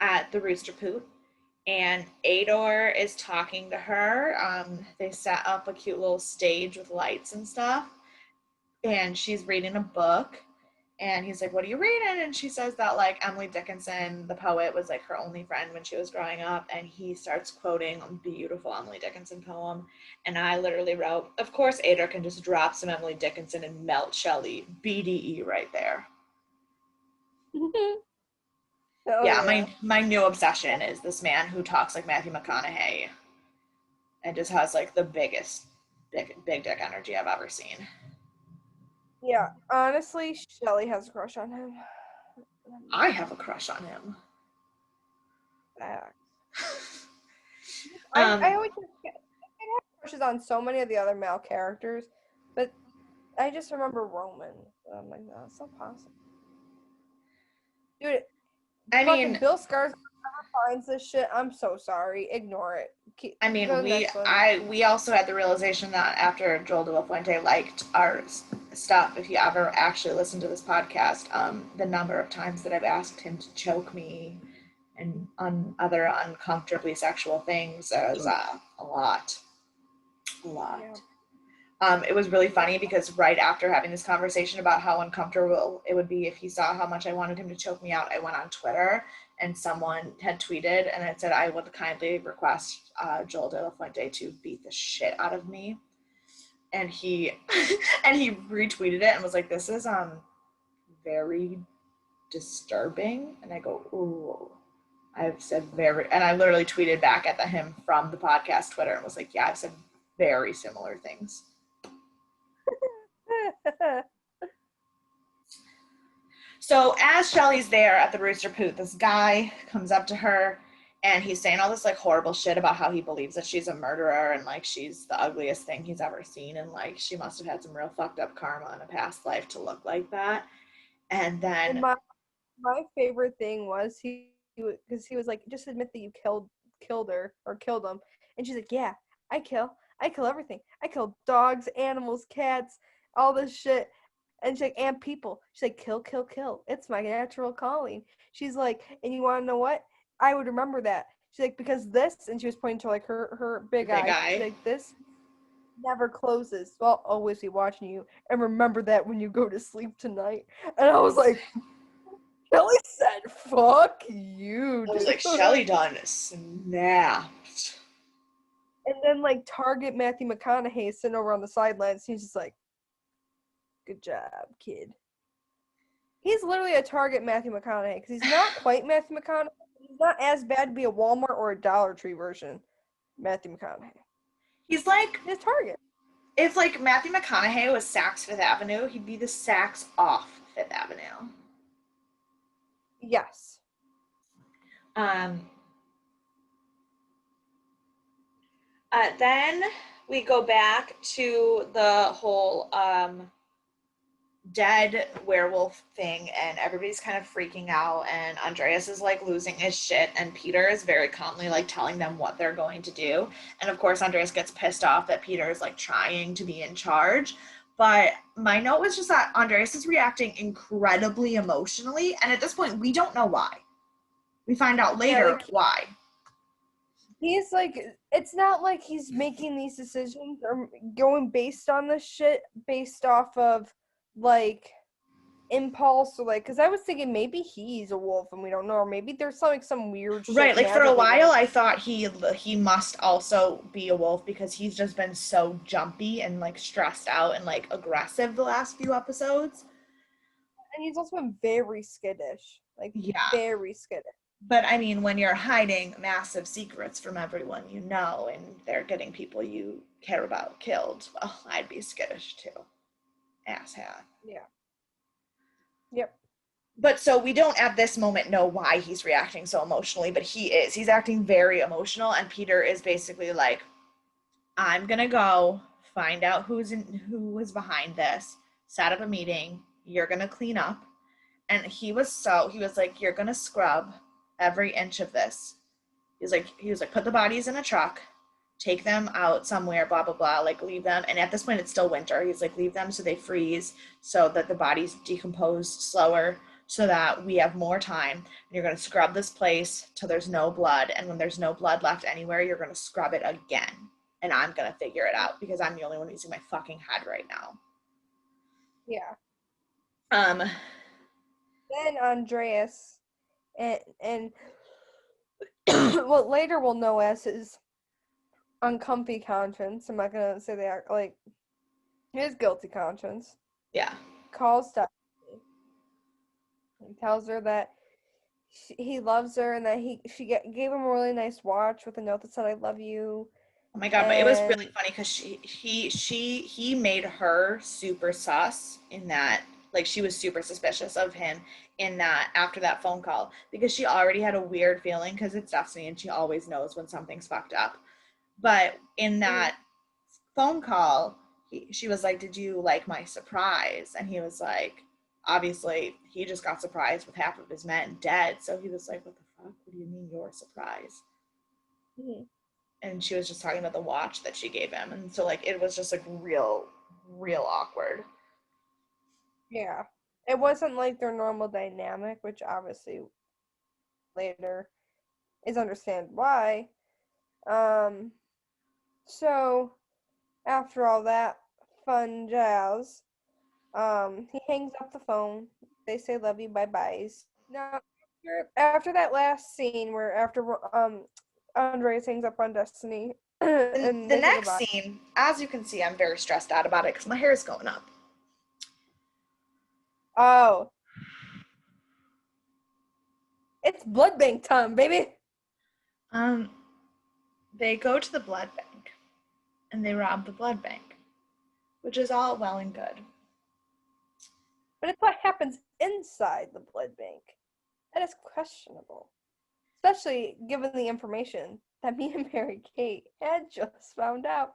at the Rooster Poot, and Ador is talking to her. They set up a cute little stage with lights and stuff, and she's reading a book, and he's like, what are you reading? And she says that like Emily Dickinson, the poet, was like her only friend when she was growing up, and he starts quoting a beautiful Emily Dickinson poem, and I literally wrote, of course Ador can just drop some Emily Dickinson and melt Shelley. BDE right there. Yeah, my new obsession is this man who talks like Matthew McConaughey and just has like the biggest big dick energy I've ever seen. Yeah, honestly, Shelley has a crush on him. I have a crush on him. I always have crushes on so many of the other male characters, but I just remember Roman. I'm like, no, it's not possible. Dude, I mean, Bill Skarsgård finds this shit. I'm so sorry. Ignore it. I mean, we also had the realization that after Joel de la Fuente liked our stuff, if you ever actually listen to this podcast, the number of times that I've asked him to choke me and on other uncomfortably sexual things is a lot. Yeah. It was really funny because right after having this conversation about how uncomfortable it would be if he saw how much I wanted him to choke me out, I went on Twitter and someone had tweeted and it said, I would kindly request Joel de la Fuente to beat the shit out of me. And he and he retweeted it and was like, this is very disturbing. And I go, ooh. I've said and I literally tweeted back at him from the podcast Twitter and was like, yeah, I've said very similar things. So as Shelley's there at the Rooster Poot, this guy comes up to her and he's saying all this like horrible shit about how he believes that she's a murderer and like she's the ugliest thing he's ever seen and like she must have had some real fucked up karma in a past life to look like that. And then my favorite thing was because he was like, just admit that you killed her or killed him, and she's like, yeah, I kill everything. I kill dogs, animals, cats, all this shit. And she's like, and people. She's like, kill. It's my natural calling. She's like, and you want to know what? I would remember that. She's like, because this, and she was pointing to like her big eye. She's like, this never closes. So I'll always be watching you, and remember that when you go to sleep tonight. And I was like, Shelley said, fuck you, dude. I was like, Shelley done snapped. And then like Target Matthew McConaughey sitting over on the sidelines. He's just like, good job, kid. He's literally a Target Matthew McConaughey because he's not quite Matthew McConaughey. He's not as bad to be a Walmart or a Dollar Tree version Matthew McConaughey. He's like his Target. If like Matthew McConaughey was Saks Fifth Avenue, he'd be the Saks off Fifth Avenue. Yes. Then we go back to the whole dead werewolf thing, and everybody's kind of freaking out, and Andreas is like losing his shit, and Peter is very calmly like telling them what they're going to do. And of course Andreas gets pissed off that Peter is like trying to be in charge. But my note was just that Andreas is reacting incredibly emotionally, and at this point we don't know why. We find out later why. He's like, it's not like he's making these decisions or going based on this shit based off of like impulse or like, because I was thinking maybe he's a wolf and we don't know, or maybe there's some weird shit. Right, like for a while I thought he must also be a wolf because he's just been so jumpy and like stressed out and like aggressive the last few episodes. And he's also been very skittish, like very skittish. But I mean, when you're hiding massive secrets from everyone you know and they're getting people you care about killed, well, I'd be skittish too. Asshat. Yeah. Yep. But so we don't at this moment know why he's reacting so emotionally, but he is. He's acting very emotional, and Peter is basically like, I'm gonna go find out who is behind this, set up a meeting, you're gonna clean up. And he was like, you're gonna scrub every inch of this. He was like, put the bodies in a truck, take them out somewhere, blah blah blah, like leave them. And at this point it's still winter. He's like, leave them so they freeze, so that the bodies decompose slower, so that we have more time. And you're gonna scrub this place till there's no blood, and when there's no blood left anywhere, you're gonna scrub it again. And I'm gonna figure it out because I'm the only one using my fucking head right now. Yeah. Um Then Andreas and what later we'll know as his uncomfy conscience. I'm not gonna say they are like his guilty conscience. yeah. Calls Stephanie and tells her that he loves her and that gave him a really nice watch with a note that said "I love you." Oh my god, but it was really funny because he made her super sus in that, like, she was super suspicious of him in that after that phone call, because she already had a weird feeling because it's Destiny and she always knows when something's fucked up. But in that phone call, she was like, "Did you like my surprise?" And he was like, obviously he just got surprised with half of his men dead, so he was like, "What the fuck? What do you mean your surprise?" Mm-hmm. And she was just talking about the watch that she gave him, and so like it was just like real awkward. Yeah. It wasn't like their normal dynamic, which obviously later is understand why. Um so after all that fun jazz, he hangs up the phone. They say love you, bye byes. Now after that last scene where after Andreas hangs up on Destiny And and the they say next goodbye. scene, as you can see, I'm very stressed out about it because my hair is going up. Oh, it's blood bank time, baby. Um, they go to the blood bank and they rob the blood bank, which is all well and good. But it's what happens inside the blood bank that is questionable, especially given the information that me and Mary Kate had just found out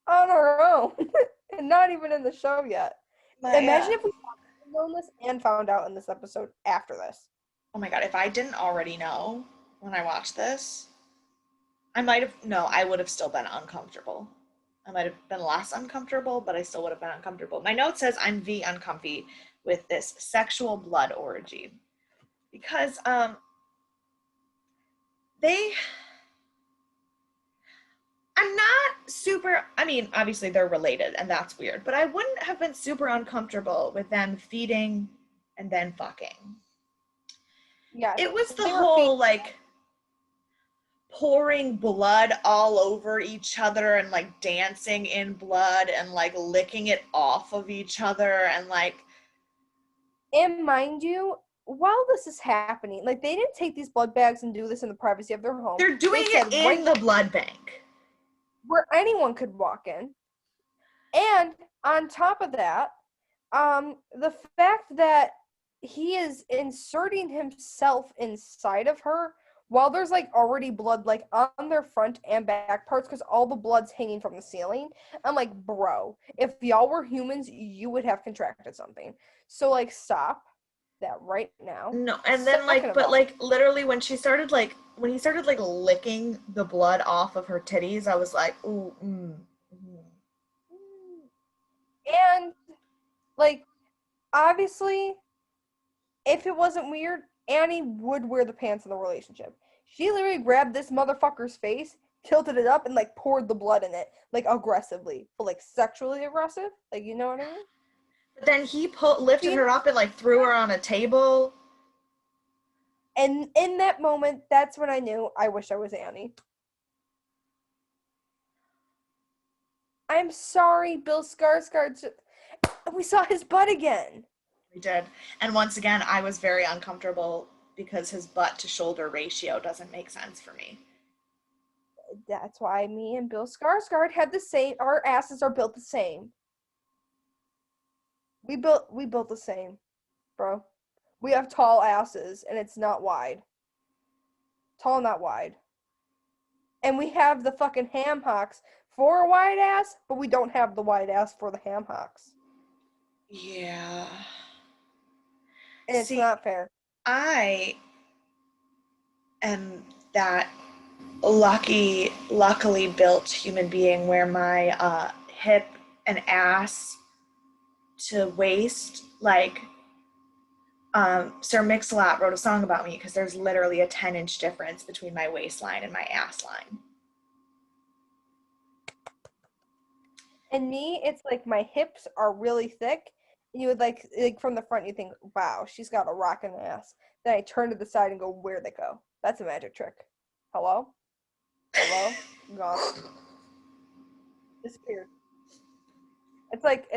on our own and not even in the show yet. Imagine if we had known this and found out in this episode after this. Oh my god, if I didn't already know when I watched this, I would have still been uncomfortable. I might have been less uncomfortable, but I still would have been uncomfortable. My note says I'm uncomfy with this sexual blood orgy because they I'm not super, I mean, obviously they're related and that's weird, but I wouldn't have been super uncomfortable with them feeding and then fucking. Yes, It was the whole like pouring blood all over each other and like dancing in blood and like licking it off of each other and like. And mind you, while this is happening, like they didn't take these blood bags and do this in the privacy of their home. They're doing it in the blood bank where anyone could walk in. And on top of that, the fact that he is inserting himself inside of her while there's like already blood like on their front and back parts because all the blood's hanging from the ceiling. I'm like, bro, if y'all were humans, you would have contracted something. So like, stop that right now. no, and then like, but like literally when he started like licking the blood off of her titties, I was like, ooh, and like obviously if it wasn't weird, Annie would wear the pants in the relationship. She literally grabbed this motherfucker's face, tilted it up, and like poured the blood in it, like aggressively, but like sexually aggressive. Like, you know what I mean? But then he lifted her up and like threw her on a table. And in that moment, that's when I knew I wish I was Annie. I'm sorry, Bill Skarsgård. We saw his butt again. We did. And once again, I was very uncomfortable because his butt to shoulder ratio doesn't make sense for me. That's why me and Bill Skarsgård had the same, our asses are built the same. We built the same, bro. We have tall asses, and it's not wide. Tall, not wide. And we have the fucking ham hocks for a wide ass, but we don't have the wide ass for the ham hocks. Yeah. And it's not fair. I am that luckily built human being where my hip and ass to waist, like, Sir Mix-a-Lot wrote a song about me because there's literally a 10-inch difference between my waistline and my ass line. And me, it's like my hips are really thick. And you would like from the front, you think, wow, she's got a rockin' ass. Then I turn to the side and go, where'd they go? That's a magic trick. Hello? Hello? Gone. Disappeared. It's like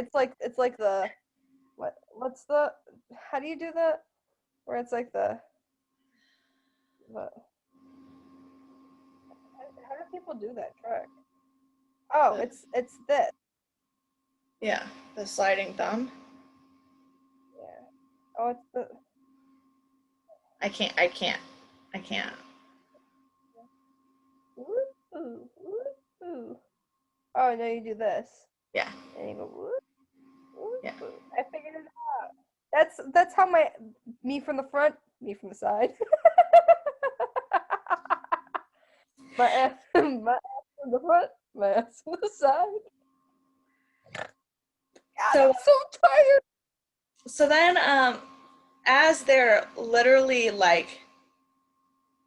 the what's the how do you do that? Where it's like the how do people do that trick? Oh, it's this. Yeah, the sliding thumb. Yeah. Oh, it's the. I can't. Ooh, ooh, ooh, ooh. Oh no, you do this. Yeah. And you go. Ooh, ooh, Yeah. ooh. I figured it out. That's how me from the front, me from the side. my ass from the front, my ass from the side. God, So I'm so tired. So then, as they're literally like,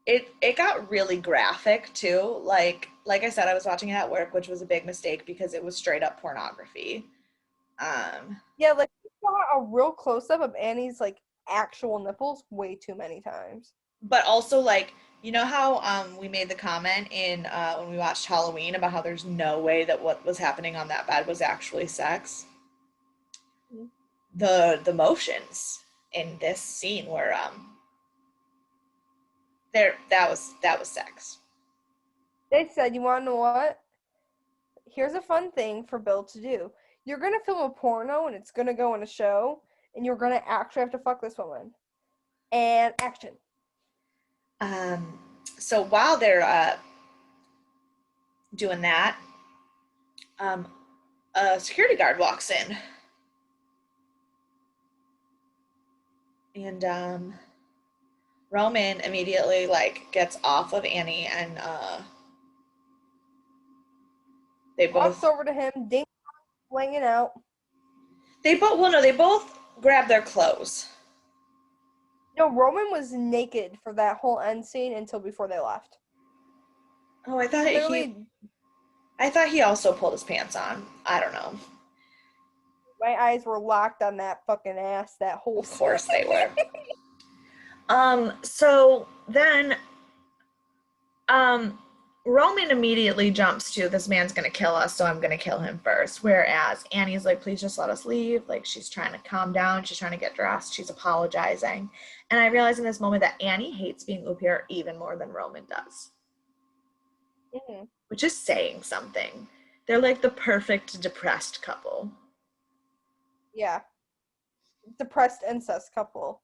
it got really graphic too. Like I said, I was watching it at work, which was a big mistake because it was straight up pornography. Yeah, like we saw a real close up of Annie's like actual nipples way too many times. But also, like, you know how we made the comment in when we watched Halloween about how there's no way that what was happening on that bed was actually sex. Mm-hmm. The motions in this scene were there, that was sex. They said, you want to know what? Here's a fun thing for Bill to do. You're gonna film a porno and it's gonna go in a show, and you're gonna actually have to fuck this woman. And action. So while they're doing that, um, a security guard walks in, and Roman immediately like gets off of Annie, and they Walks both over to him, ding, flinging out. they both grab their clothes. No, Roman was naked for that whole end scene until before they left. Oh, I thought Clearly, I thought he also pulled his pants on. I don't know. my eyes were locked on that fucking ass that whole Of course they were. So then Roman immediately jumps to, this man's gonna kill us, so I'm gonna kill him first. Whereas Annie's like, please just let us leave. Like, she's trying to calm down, she's trying to get dressed, she's apologizing. And I realize in this moment that Annie hates being up here even more than Roman does. Mm-hmm. Which is saying something. They're like the perfect depressed couple. Yeah. Depressed incest couple.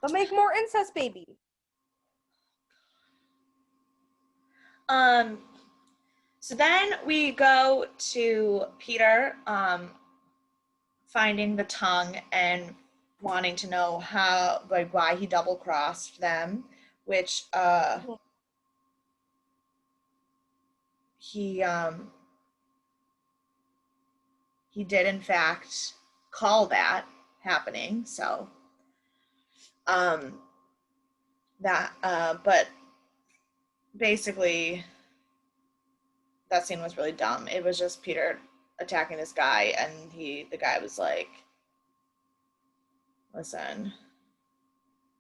They'll make more incest baby. So then we go to Peter finding the tongue and wanting to know how, like, why he double crossed them, which he he did in fact call that happening. So that but basically that scene was really dumb. It was just Peter attacking this guy, and the guy was like, listen.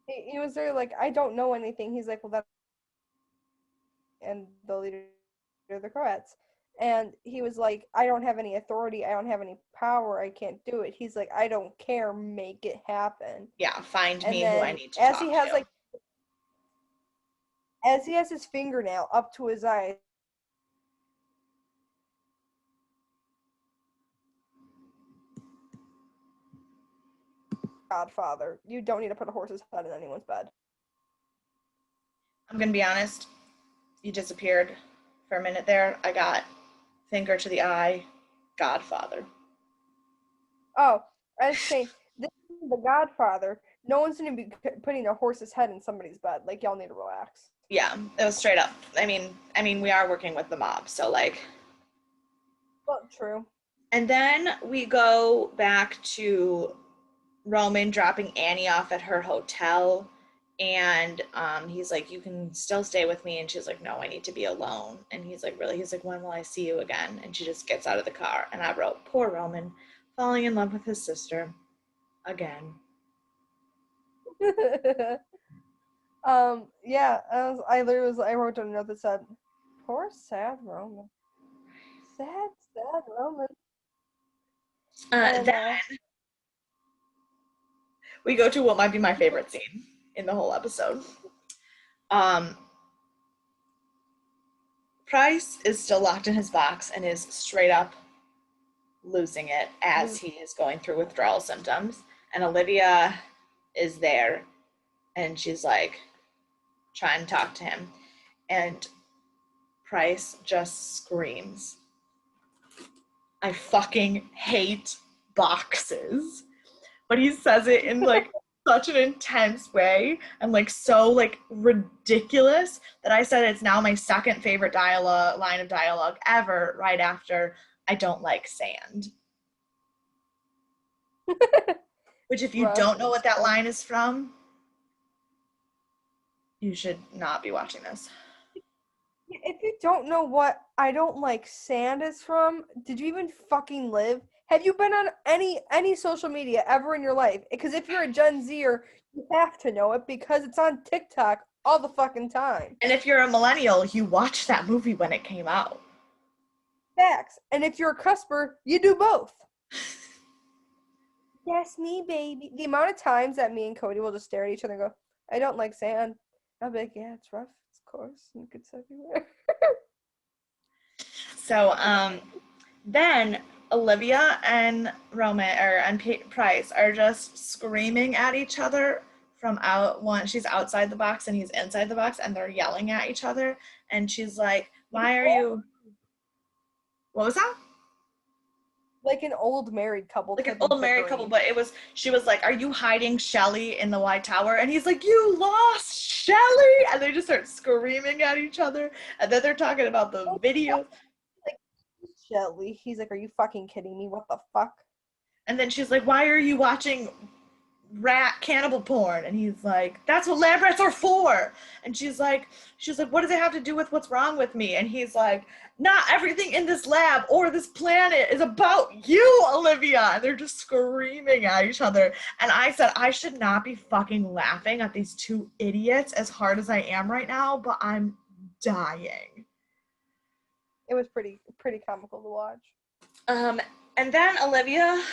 He was there like, I don't know anything. He's like, well, that's and the leader of the Croats. And he was like, I don't have any authority. I don't have any power. I can't do it. He's like, I don't care. Make it happen. Yeah, find And me who I then need to talk to. As he has his fingernail up to his eye, godfather. You don't need to put a horse's head in anyone's bed. I'm gonna be honest. You disappeared for a minute there. I got finger to the eye, godfather. Oh, I was saying, this is the godfather. No one's going to be putting a horse's head in somebody's bed. Like, y'all need to relax. Yeah, it was straight up. I mean, we are working with the mob, so like. Well, true. And then we go back to Roman dropping Annie off at her hotel, and he's like, you can still stay with me, and she's like, no, I need to be alone. And he's like, really? He's like, when will I see you again? And she just gets out of the car, and I wrote, poor Roman, falling in love with his sister again. Yeah, I wrote down a note that said, poor sad Roman. Sad Roman. Then we go to what might be my favorite scene in the whole episode. Pryce is still locked in his box and is straight up losing it as he is going through withdrawal symptoms. And Olivia is there and she's like trying to talk to him. And Pryce just screams, I fucking hate boxes. But he says it in like such an intense way and like so like ridiculous that I said it's now my second favorite line of dialogue ever, right after I don't like sand. Which if you don't know what that line is from, you should not be watching this. If you don't know what I don't like sand is from, did you even fucking live? Have you been on any social media ever in your life? Because if you're a Gen Zer, you have to know it because it's on TikTok all the fucking time. And if you're a millennial, you watched that movie when it came out. Facts. And if you're a cusper, you do both. That's me, baby. The amount of times that me and Cody will just stare at each other and go, I don't like sand. I'll be like, yeah, it's rough, of course. And it gets everywhere. So, then Olivia and Pryce are just screaming at each other from she's outside the box and he's inside the box, and they're yelling at each other. And she's like, why are you, what was that? Like an old married couple. Like an old married couple, but she was like, are you hiding Shelley in the White Tower? And he's like, you lost Shelley! And they just start screaming at each other. And then they're talking about the video. Like, Shelley. He's like, are you fucking kidding me? What the fuck? And then she's like, why are you watching rat cannibal porn? And he's like, that's what lab rats are for. And she's like, what does it have to do with what's wrong with me? And he's like, not everything in this lab or this planet is about you, Olivia. And they're just screaming at each other. And I said, I should not be fucking laughing at these two idiots as hard as I am right now, but I'm dying. It was pretty comical to watch. And then Olivia,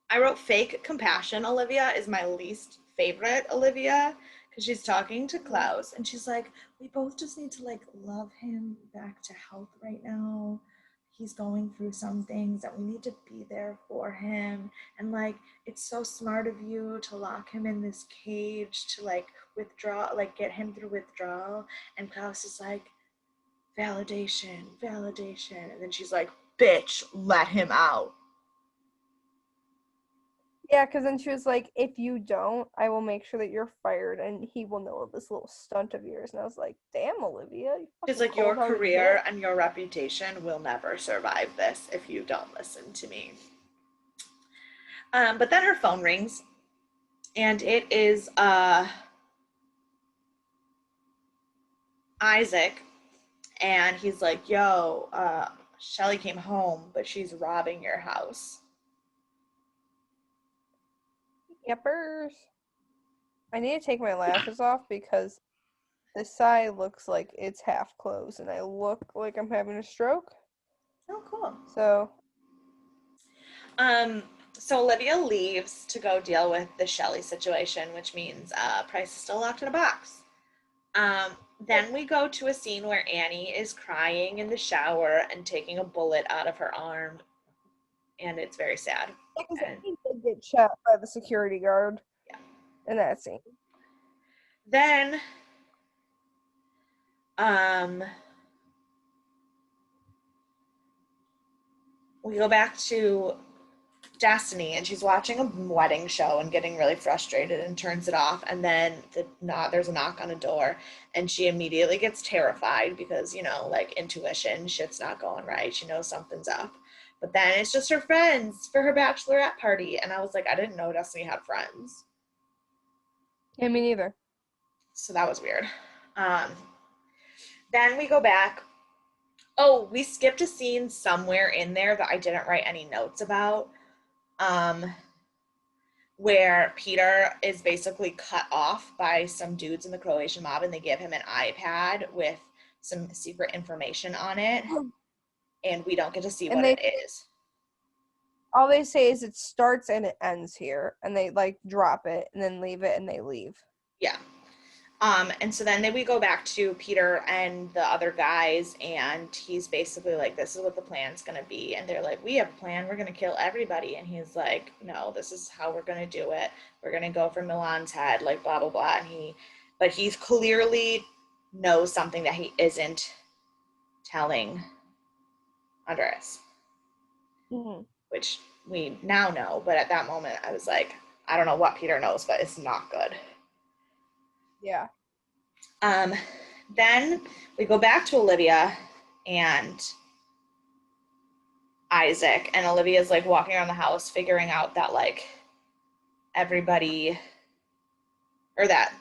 I wrote fake compassion. Olivia is my least favorite Olivia, because she's talking to Klaus and she's like, we both just need to like love him back to health right now. He's going through some things that we need to be there for him. And like, it's so smart of you to lock him in this cage to like withdraw, like get him through withdrawal. And Klaus is like, validation. And then she's like, bitch, let him out. Yeah, because then she was like, if you don't, I will make sure that you're fired and he will know of this little stunt of yours. And I was like, damn, Olivia. She's like, your career and your reputation will never survive this if you don't listen to me. But then her phone rings and it is Isaac. And he's like, yo, Shelley came home, but she's robbing your house. Yepers. I need to take my lashes off because this side looks like it's half closed and I look like I'm having a stroke. Oh, cool. So Olivia leaves to go deal with the Shelley situation, which means Pryce is still locked in a box. Then we go to a scene where Annie is crying in the shower and taking a bullet out of her arm, and it's very sad. he did get shot by the security guard. Yeah. In that scene. Then, we go back to Destiny, and she's watching a wedding show and getting really frustrated and turns it off, and then there's a knock on a door, and she immediately gets terrified because, like, intuition, shit's not going right. She knows something's up. But then it's just her friends for her bachelorette party, and I was like, I didn't know Destiny had friends. Yeah, me neither. So that was weird. Then we go back. Oh, we skipped a scene somewhere in there that I didn't write any notes about. Where Peter is basically cut off by some dudes in the Croatian mob, and they give him an iPad with some secret information on it, and we don't get to see what it is. All they say is it starts and it ends here, and they like drop it and then leave it and they leave. Yeah. And so then we go back to Peter and the other guys, and he's basically like, this is what the plan's going to be. And they're like, we have a plan. We're going to kill everybody. And he's like, no, this is how we're going to do it. We're going to go for Milan's head, like blah, blah, blah. But he's clearly knows something that he isn't telling Andreas, which we now know. But at that moment, I was like, I don't know what Peter knows, but it's not good. Yeah. Then we go back to Olivia and Isaac, and Olivia's like walking around the house figuring out that like everybody, or that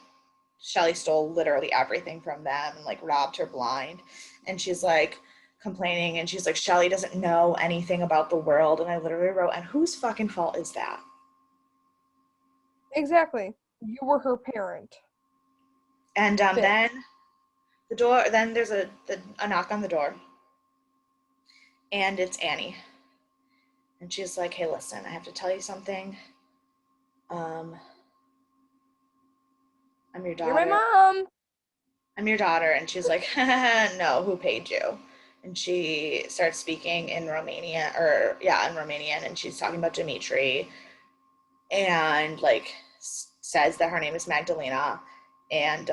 Shelley stole literally everything from them and like robbed her blind. And she's like complaining, and she's like, Shelley doesn't know anything about the world. And I literally wrote, and whose fucking fault is that? Exactly. You were her parent. And then there's a knock on the door, and it's Annie, and she's like, hey, listen, I have to tell you something. I'm your daughter. You're my mom. I'm your daughter. And she's like, no, who paid you? And she starts speaking in Romanian, and she's talking about Dimitri, and like says that her name is Magdalena, and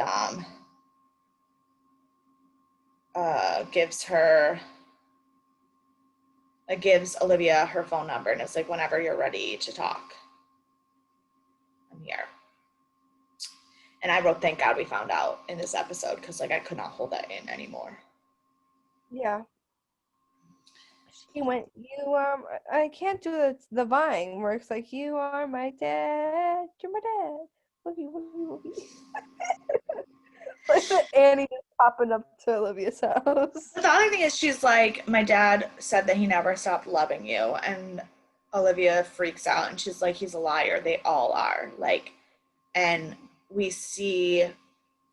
gives Olivia her phone number, and it's like, whenever you're ready to talk, I'm here. And I wrote, thank God we found out in this episode, because like I could not hold that in anymore. Yeah. She went, I can't do the Vine where it's like, you are my dad, you're my dad. Woogie, woogie, woogie. Like Annie is popping up to Olivia's house. The other thing is, she's like, my dad said that he never stopped loving you, and Olivia freaks out, and she's like, he's a liar. They all are. Like, and we see,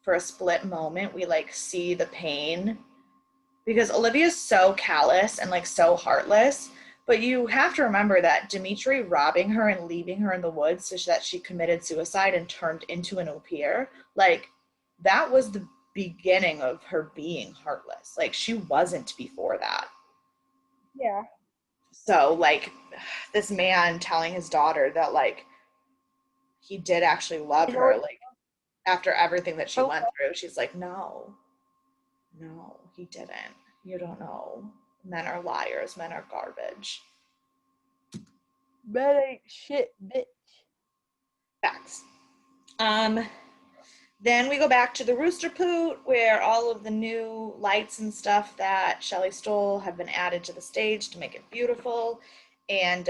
for a split moment, we like see the pain, because Olivia's so callous and like so heartless. But you have to remember that Dimitri robbing her and leaving her in the woods so that she committed suicide and turned into an au pair, like, that was the beginning of her being heartless. Like, she wasn't before that. Yeah. So, like, this man telling his daughter that, like, he did actually love her, like, after everything that she went through, she's like, no, he didn't. You don't know. Men are liars. Men are garbage. Men ain't shit, bitch. Facts. Then we go back to the Rooster Poot, where all of the new lights and stuff that Shelley stole have been added to the stage to make it beautiful. And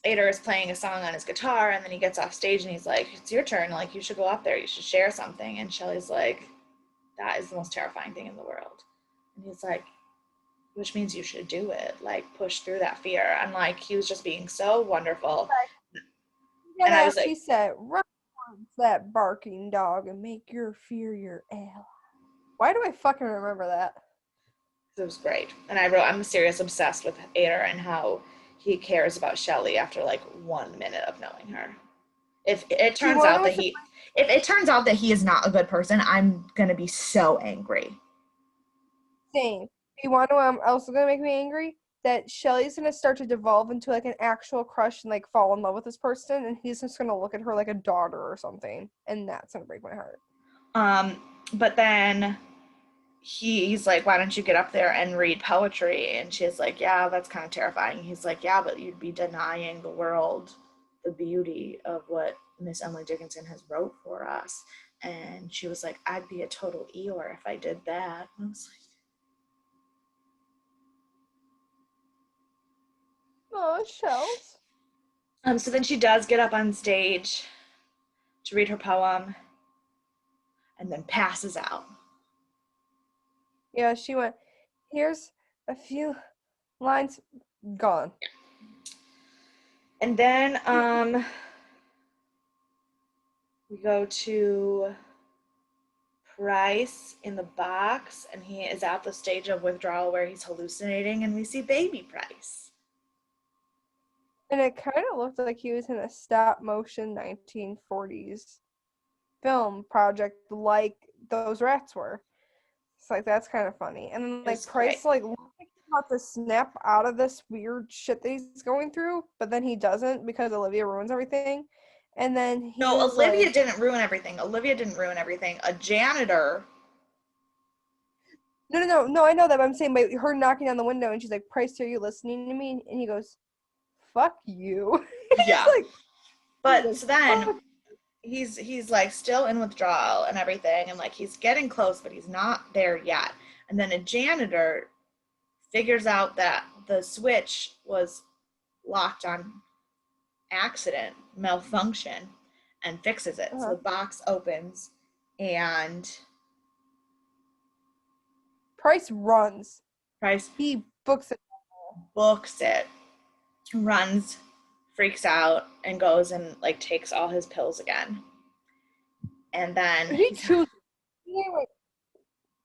Ader is playing a song on his guitar, and then he gets off stage and he's like, it's your turn. Like, you should go up there. You should share something. And Shelley's like, that is the most terrifying thing in the world. And he's like, which means you should do it. Like, push through that fear. And like, he was just being so wonderful. Yeah, and I was like, she said, run towards that barking dog and make your fear your ally. Why do I fucking remember that? It was great. And I wrote, I'm seriously obsessed with Ader and how he cares about Shelley after like 1 minute of knowing her. If it turns out that he is not a good person, I'm gonna be so angry. Same. You want to also gonna make me angry? that Shelley's gonna start to devolve into like an actual crush and like fall in love with this person, and he's just gonna look at her like a daughter or something, and that's gonna break my heart. But then he's like, why don't you get up there and read poetry? And she's like, yeah, that's kind of terrifying. He's like, yeah, but you'd be denying the world the beauty of what Miss Emily Dickinson has wrote for us. And she was like, I'd be a total Eeyore if I did that. And I was like, oh, Shells. So then she does get up on stage to read her poem and then passes out. Yeah, she went, here's a few lines, gone. And then we go to Pryce in the box, and he is at the stage of withdrawal where he's hallucinating, and we see baby Pryce. And it kind of looked like he was in a stop motion 1940s film project like those rats were. It's like, that's kind of funny. And then like Pryce like about to snap out of this weird shit that he's going through, but then he doesn't because Olivia ruins everything. And then Olivia didn't ruin everything. A janitor. No, I know that, but I'm saying by her knocking on the window and she's like, Pryce, are you listening to me? And he goes, fuck you. Yeah. Like, but so then he's like still in withdrawal and everything, and like he's getting close, but he's not there yet. And then a janitor figures out that the switch was locked on accident, malfunction, and fixes it. So the box opens and Pryce runs. He books it, runs, freaks out, and goes and like takes all his pills again. And then he chews.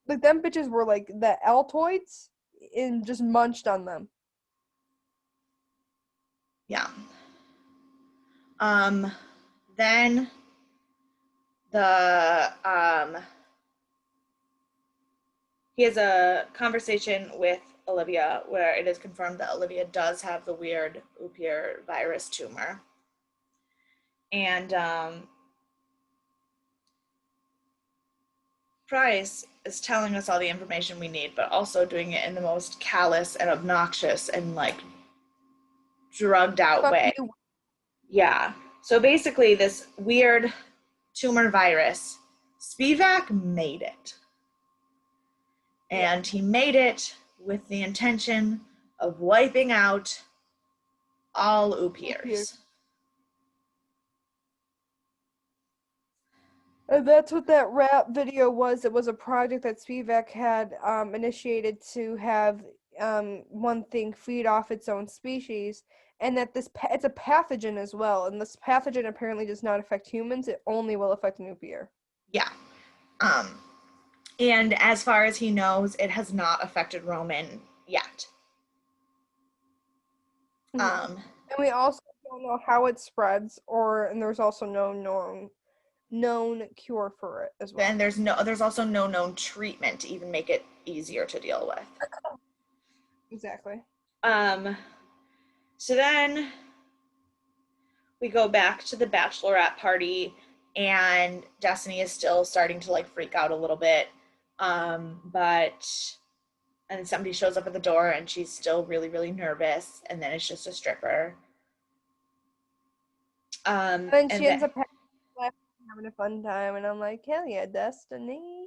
Like them bitches were like the Altoids and just munched on them. Yeah. Then he has a conversation with Olivia where it is confirmed that Olivia does have the weird Upir virus tumor. And Pryce is telling us all the information we need, but also doing it in the most callous and obnoxious and like drugged out way. Yeah. So basically this weird tumor virus, Spivak made it. And he made it with the intention of wiping out all Upirs. And that's what that rap video was. It was a project that Spivak had initiated to have one thing feed off its own species, and that it's a pathogen as well. And this pathogen apparently does not affect humans. It only will affect an Upir. Yeah. And as far as he knows, it has not affected Roman yet. And we also don't know how it spreads, and there's also no known cure for it as well. And there's also no known treatment to even make it easier to deal with. Exactly. So then we go back to the bachelorette party, and Destiny is still starting to like freak out a little bit. And somebody shows up at the door and she's still really, really nervous, and then it's just a stripper. And she ends up having a fun time, and I'm like, hell yeah, Destiny.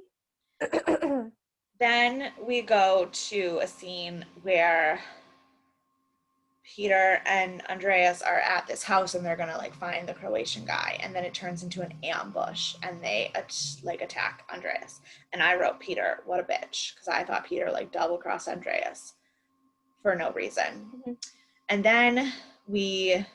Then we go to a scene where Peter and Andreas are at this house and they're gonna like find the Croatian guy, and then it turns into an ambush and they like attack Andreas. And I wrote, Peter, what a bitch, because I thought Peter like double crossed Andreas for no reason. And then we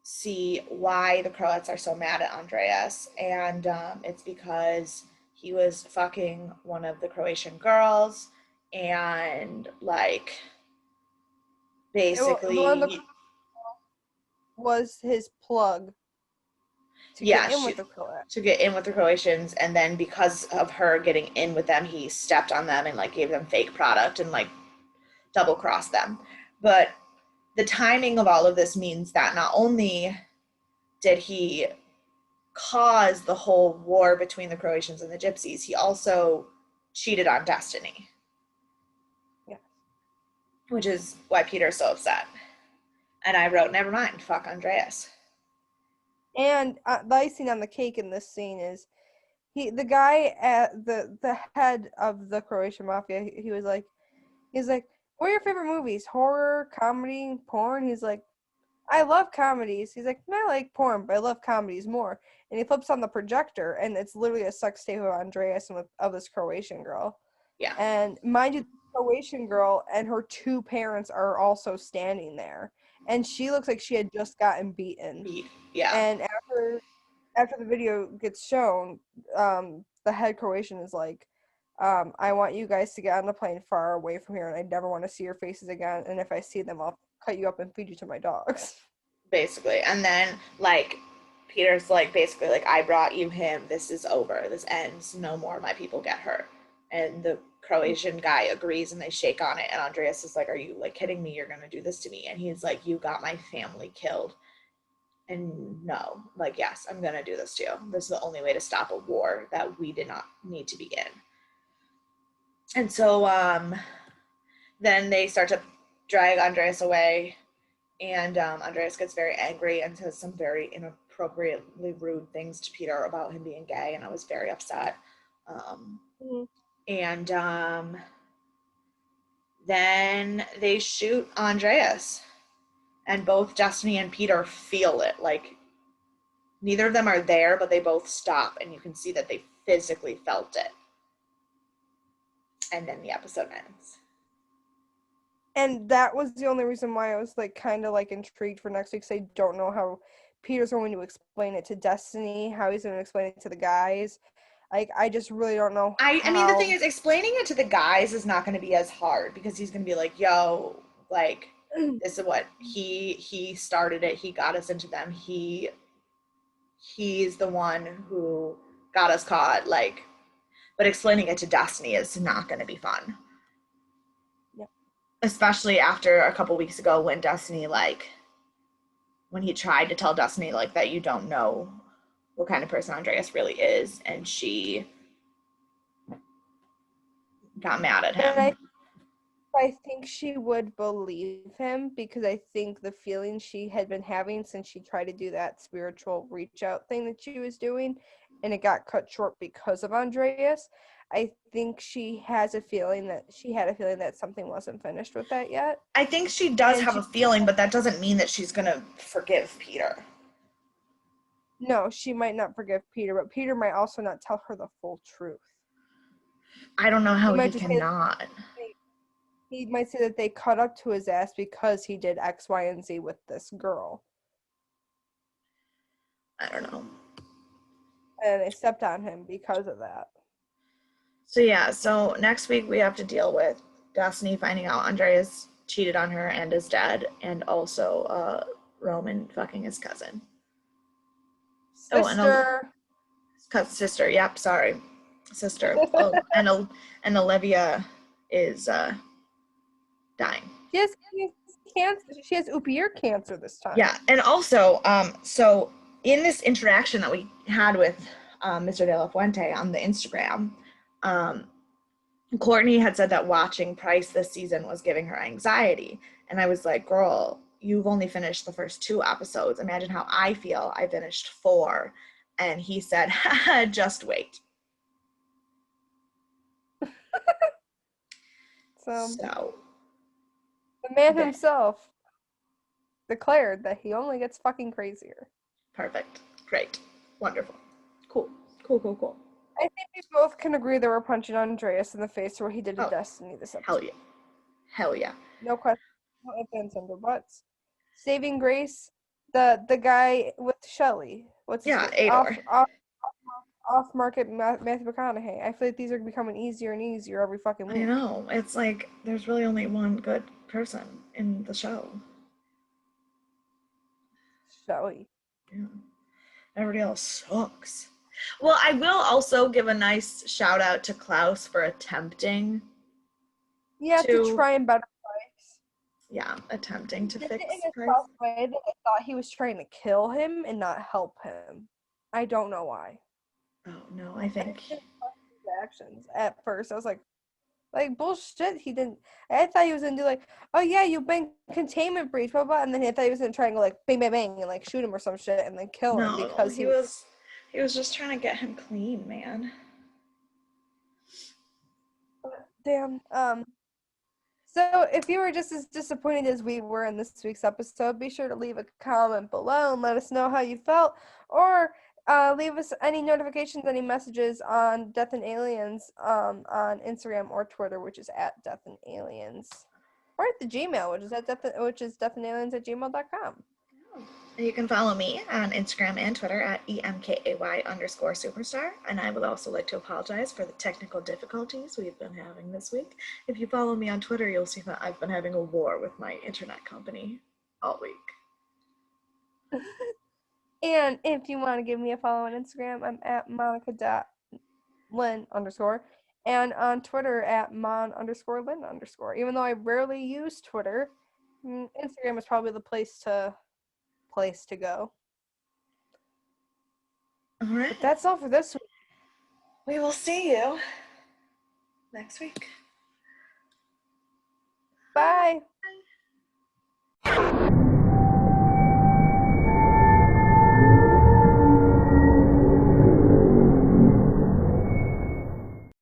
see why the Croats are so mad at Andreas, and it's because he was fucking one of the Croatian girls, and like basically was his plug to get in with the Croatians, and then because of her getting in with them, he stepped on them and like gave them fake product and like double-cross them. But the timing of all of this means that not only did he cause the whole war between the Croatians and the Gypsies, he also cheated on Destiny. Yeah. Which is why Peter's so upset. And I wrote, never mind, fuck Andreas. And the icing on the cake in this scene is the guy at the head of the Croatian mafia, he's like, what are your favorite movies? Horror, comedy, porn? He's like, I love comedies. He's like, I like porn, but I love comedies more. And he flips on the projector, and it's literally a sex tape of Andreas and of this Croatian girl. Yeah. And mind you, the Croatian girl and her two parents are also standing there. And she looks like she had just gotten beaten. Yeah. And after the video gets shown, the head Croatian is like, I want you guys to get on the plane far away from here, and I never want to see your faces again. And if I see them, I'll cut you up and feed you to my dogs. Basically. And then, like, Peter's like, basically, like, I brought you him. This is over. This ends. No more of my people get hurt. And the Croatian guy agrees, and they shake on it. And Andreas is like, are you, like, kidding me? You're going to do this to me? And he's like, you got my family killed. And no, like, yes, I'm going to do this to you. This is the only way to stop a war that we did not need to be in. And so then they start to drag Andreas away, and Andreas gets very angry and says some very inappropriately rude things to Peter about him being gay, and I was very upset. And then they shoot Andreas, and both Destiny and Peter feel it. Like, neither of them are there, but they both stop, and you can see that they physically felt it. And then the episode ends. And that was the only reason why I was like kind of like intrigued for next week, because I don't know how Peter's going to explain it to Destiny, how he's going to explain it to the guys. Like, I just really don't know. I mean, the thing is, explaining it to the guys is not going to be as hard, because he's going to be like, yo, like, this is what he started it. He got us into them. He's the one who got us caught. Like, but explaining it to Destiny is not going to be fun. Yeah. Especially after a couple weeks ago when Destiny, like, when he tried to tell Destiny, like, that you don't know what kind of person Andreas really is, and she got mad at him. I think she would believe him, because I think the feeling she had been having since she tried to do that spiritual reach out thing that she was doing, and it got cut short because of Andreas, I think she had a feeling that something wasn't finished with that yet. I think she does have a feeling, but that doesn't mean that she's going to forgive Peter. No, she might not forgive Peter, but Peter might also not tell her the full truth. I don't know how he cannot. He might say that they cut up to his ass because he did X, Y, and Z with this girl. I don't know. And they stepped on him because of that. So yeah, so next week we have to deal with Destiny finding out Andreas cheated on her and is dead, and also Roman fucking his cousin. Sister. Sister, yep, sorry. Sister. And Olivia is dying. She has cancer. She has ear cancer this time. Yeah, and also, so in this interaction that we had with Mr. De La Fuente on the Instagram, Courtney had said that watching Pryce this season was giving her anxiety. And I was like, girl, you've only finished the first 2 episodes. Imagine how I feel. I finished 4. And he said, just wait. So the man himself declared that he only gets fucking crazier. Perfect. Great. Wonderful. Cool. I think we both can agree that we're punching Andreas in the face for what he did to Destiny this episode. Hell yeah. No question. No ifs, ands, or buts. Saving grace, the guy with Shelley. What's his name? Ador. Off-market Matthew McConaughey. I feel like these are becoming easier and easier every fucking week. I know. It's like there's really only one good person in the show. Shelley. Yeah. Everybody else sucks. Well, I will also give a nice shout out to Klaus for attempting to try and better Pryce. attempting to fix it in a Pryce. soft way that I thought he was trying to kill him and not help him. I don't know why. Oh no, I think His actions at first. I was like bullshit. He didn't. I thought he was gonna do like, oh yeah, you bang containment breach, blah blah, and then I thought he was gonna try and go like bang bang bang and like shoot him or some shit and then kill him no, because he was just trying to get him clean, man. Damn. So if you were just as disappointed as we were in this week's episode, be sure to leave a comment below and let us know how you felt, or leave us any notifications, any messages on Death and Aliens on Instagram or Twitter, which is at Death and Aliens, or at the Gmail, which is deathandaliens@gmail.com. And you can follow me on Instagram and Twitter at EMKAY_superstar. And I would also like to apologize for the technical difficulties we've been having this week. If you follow me on Twitter, you'll see that I've been having a war with my internet company all week. And if you want to give me a follow on Instagram, I'm at monica.lynn_, and on Twitter at mon_lynn_. Even though I rarely use Twitter, Instagram is probably the place to go. All right. But that's all for this week. We will see you next week. Bye.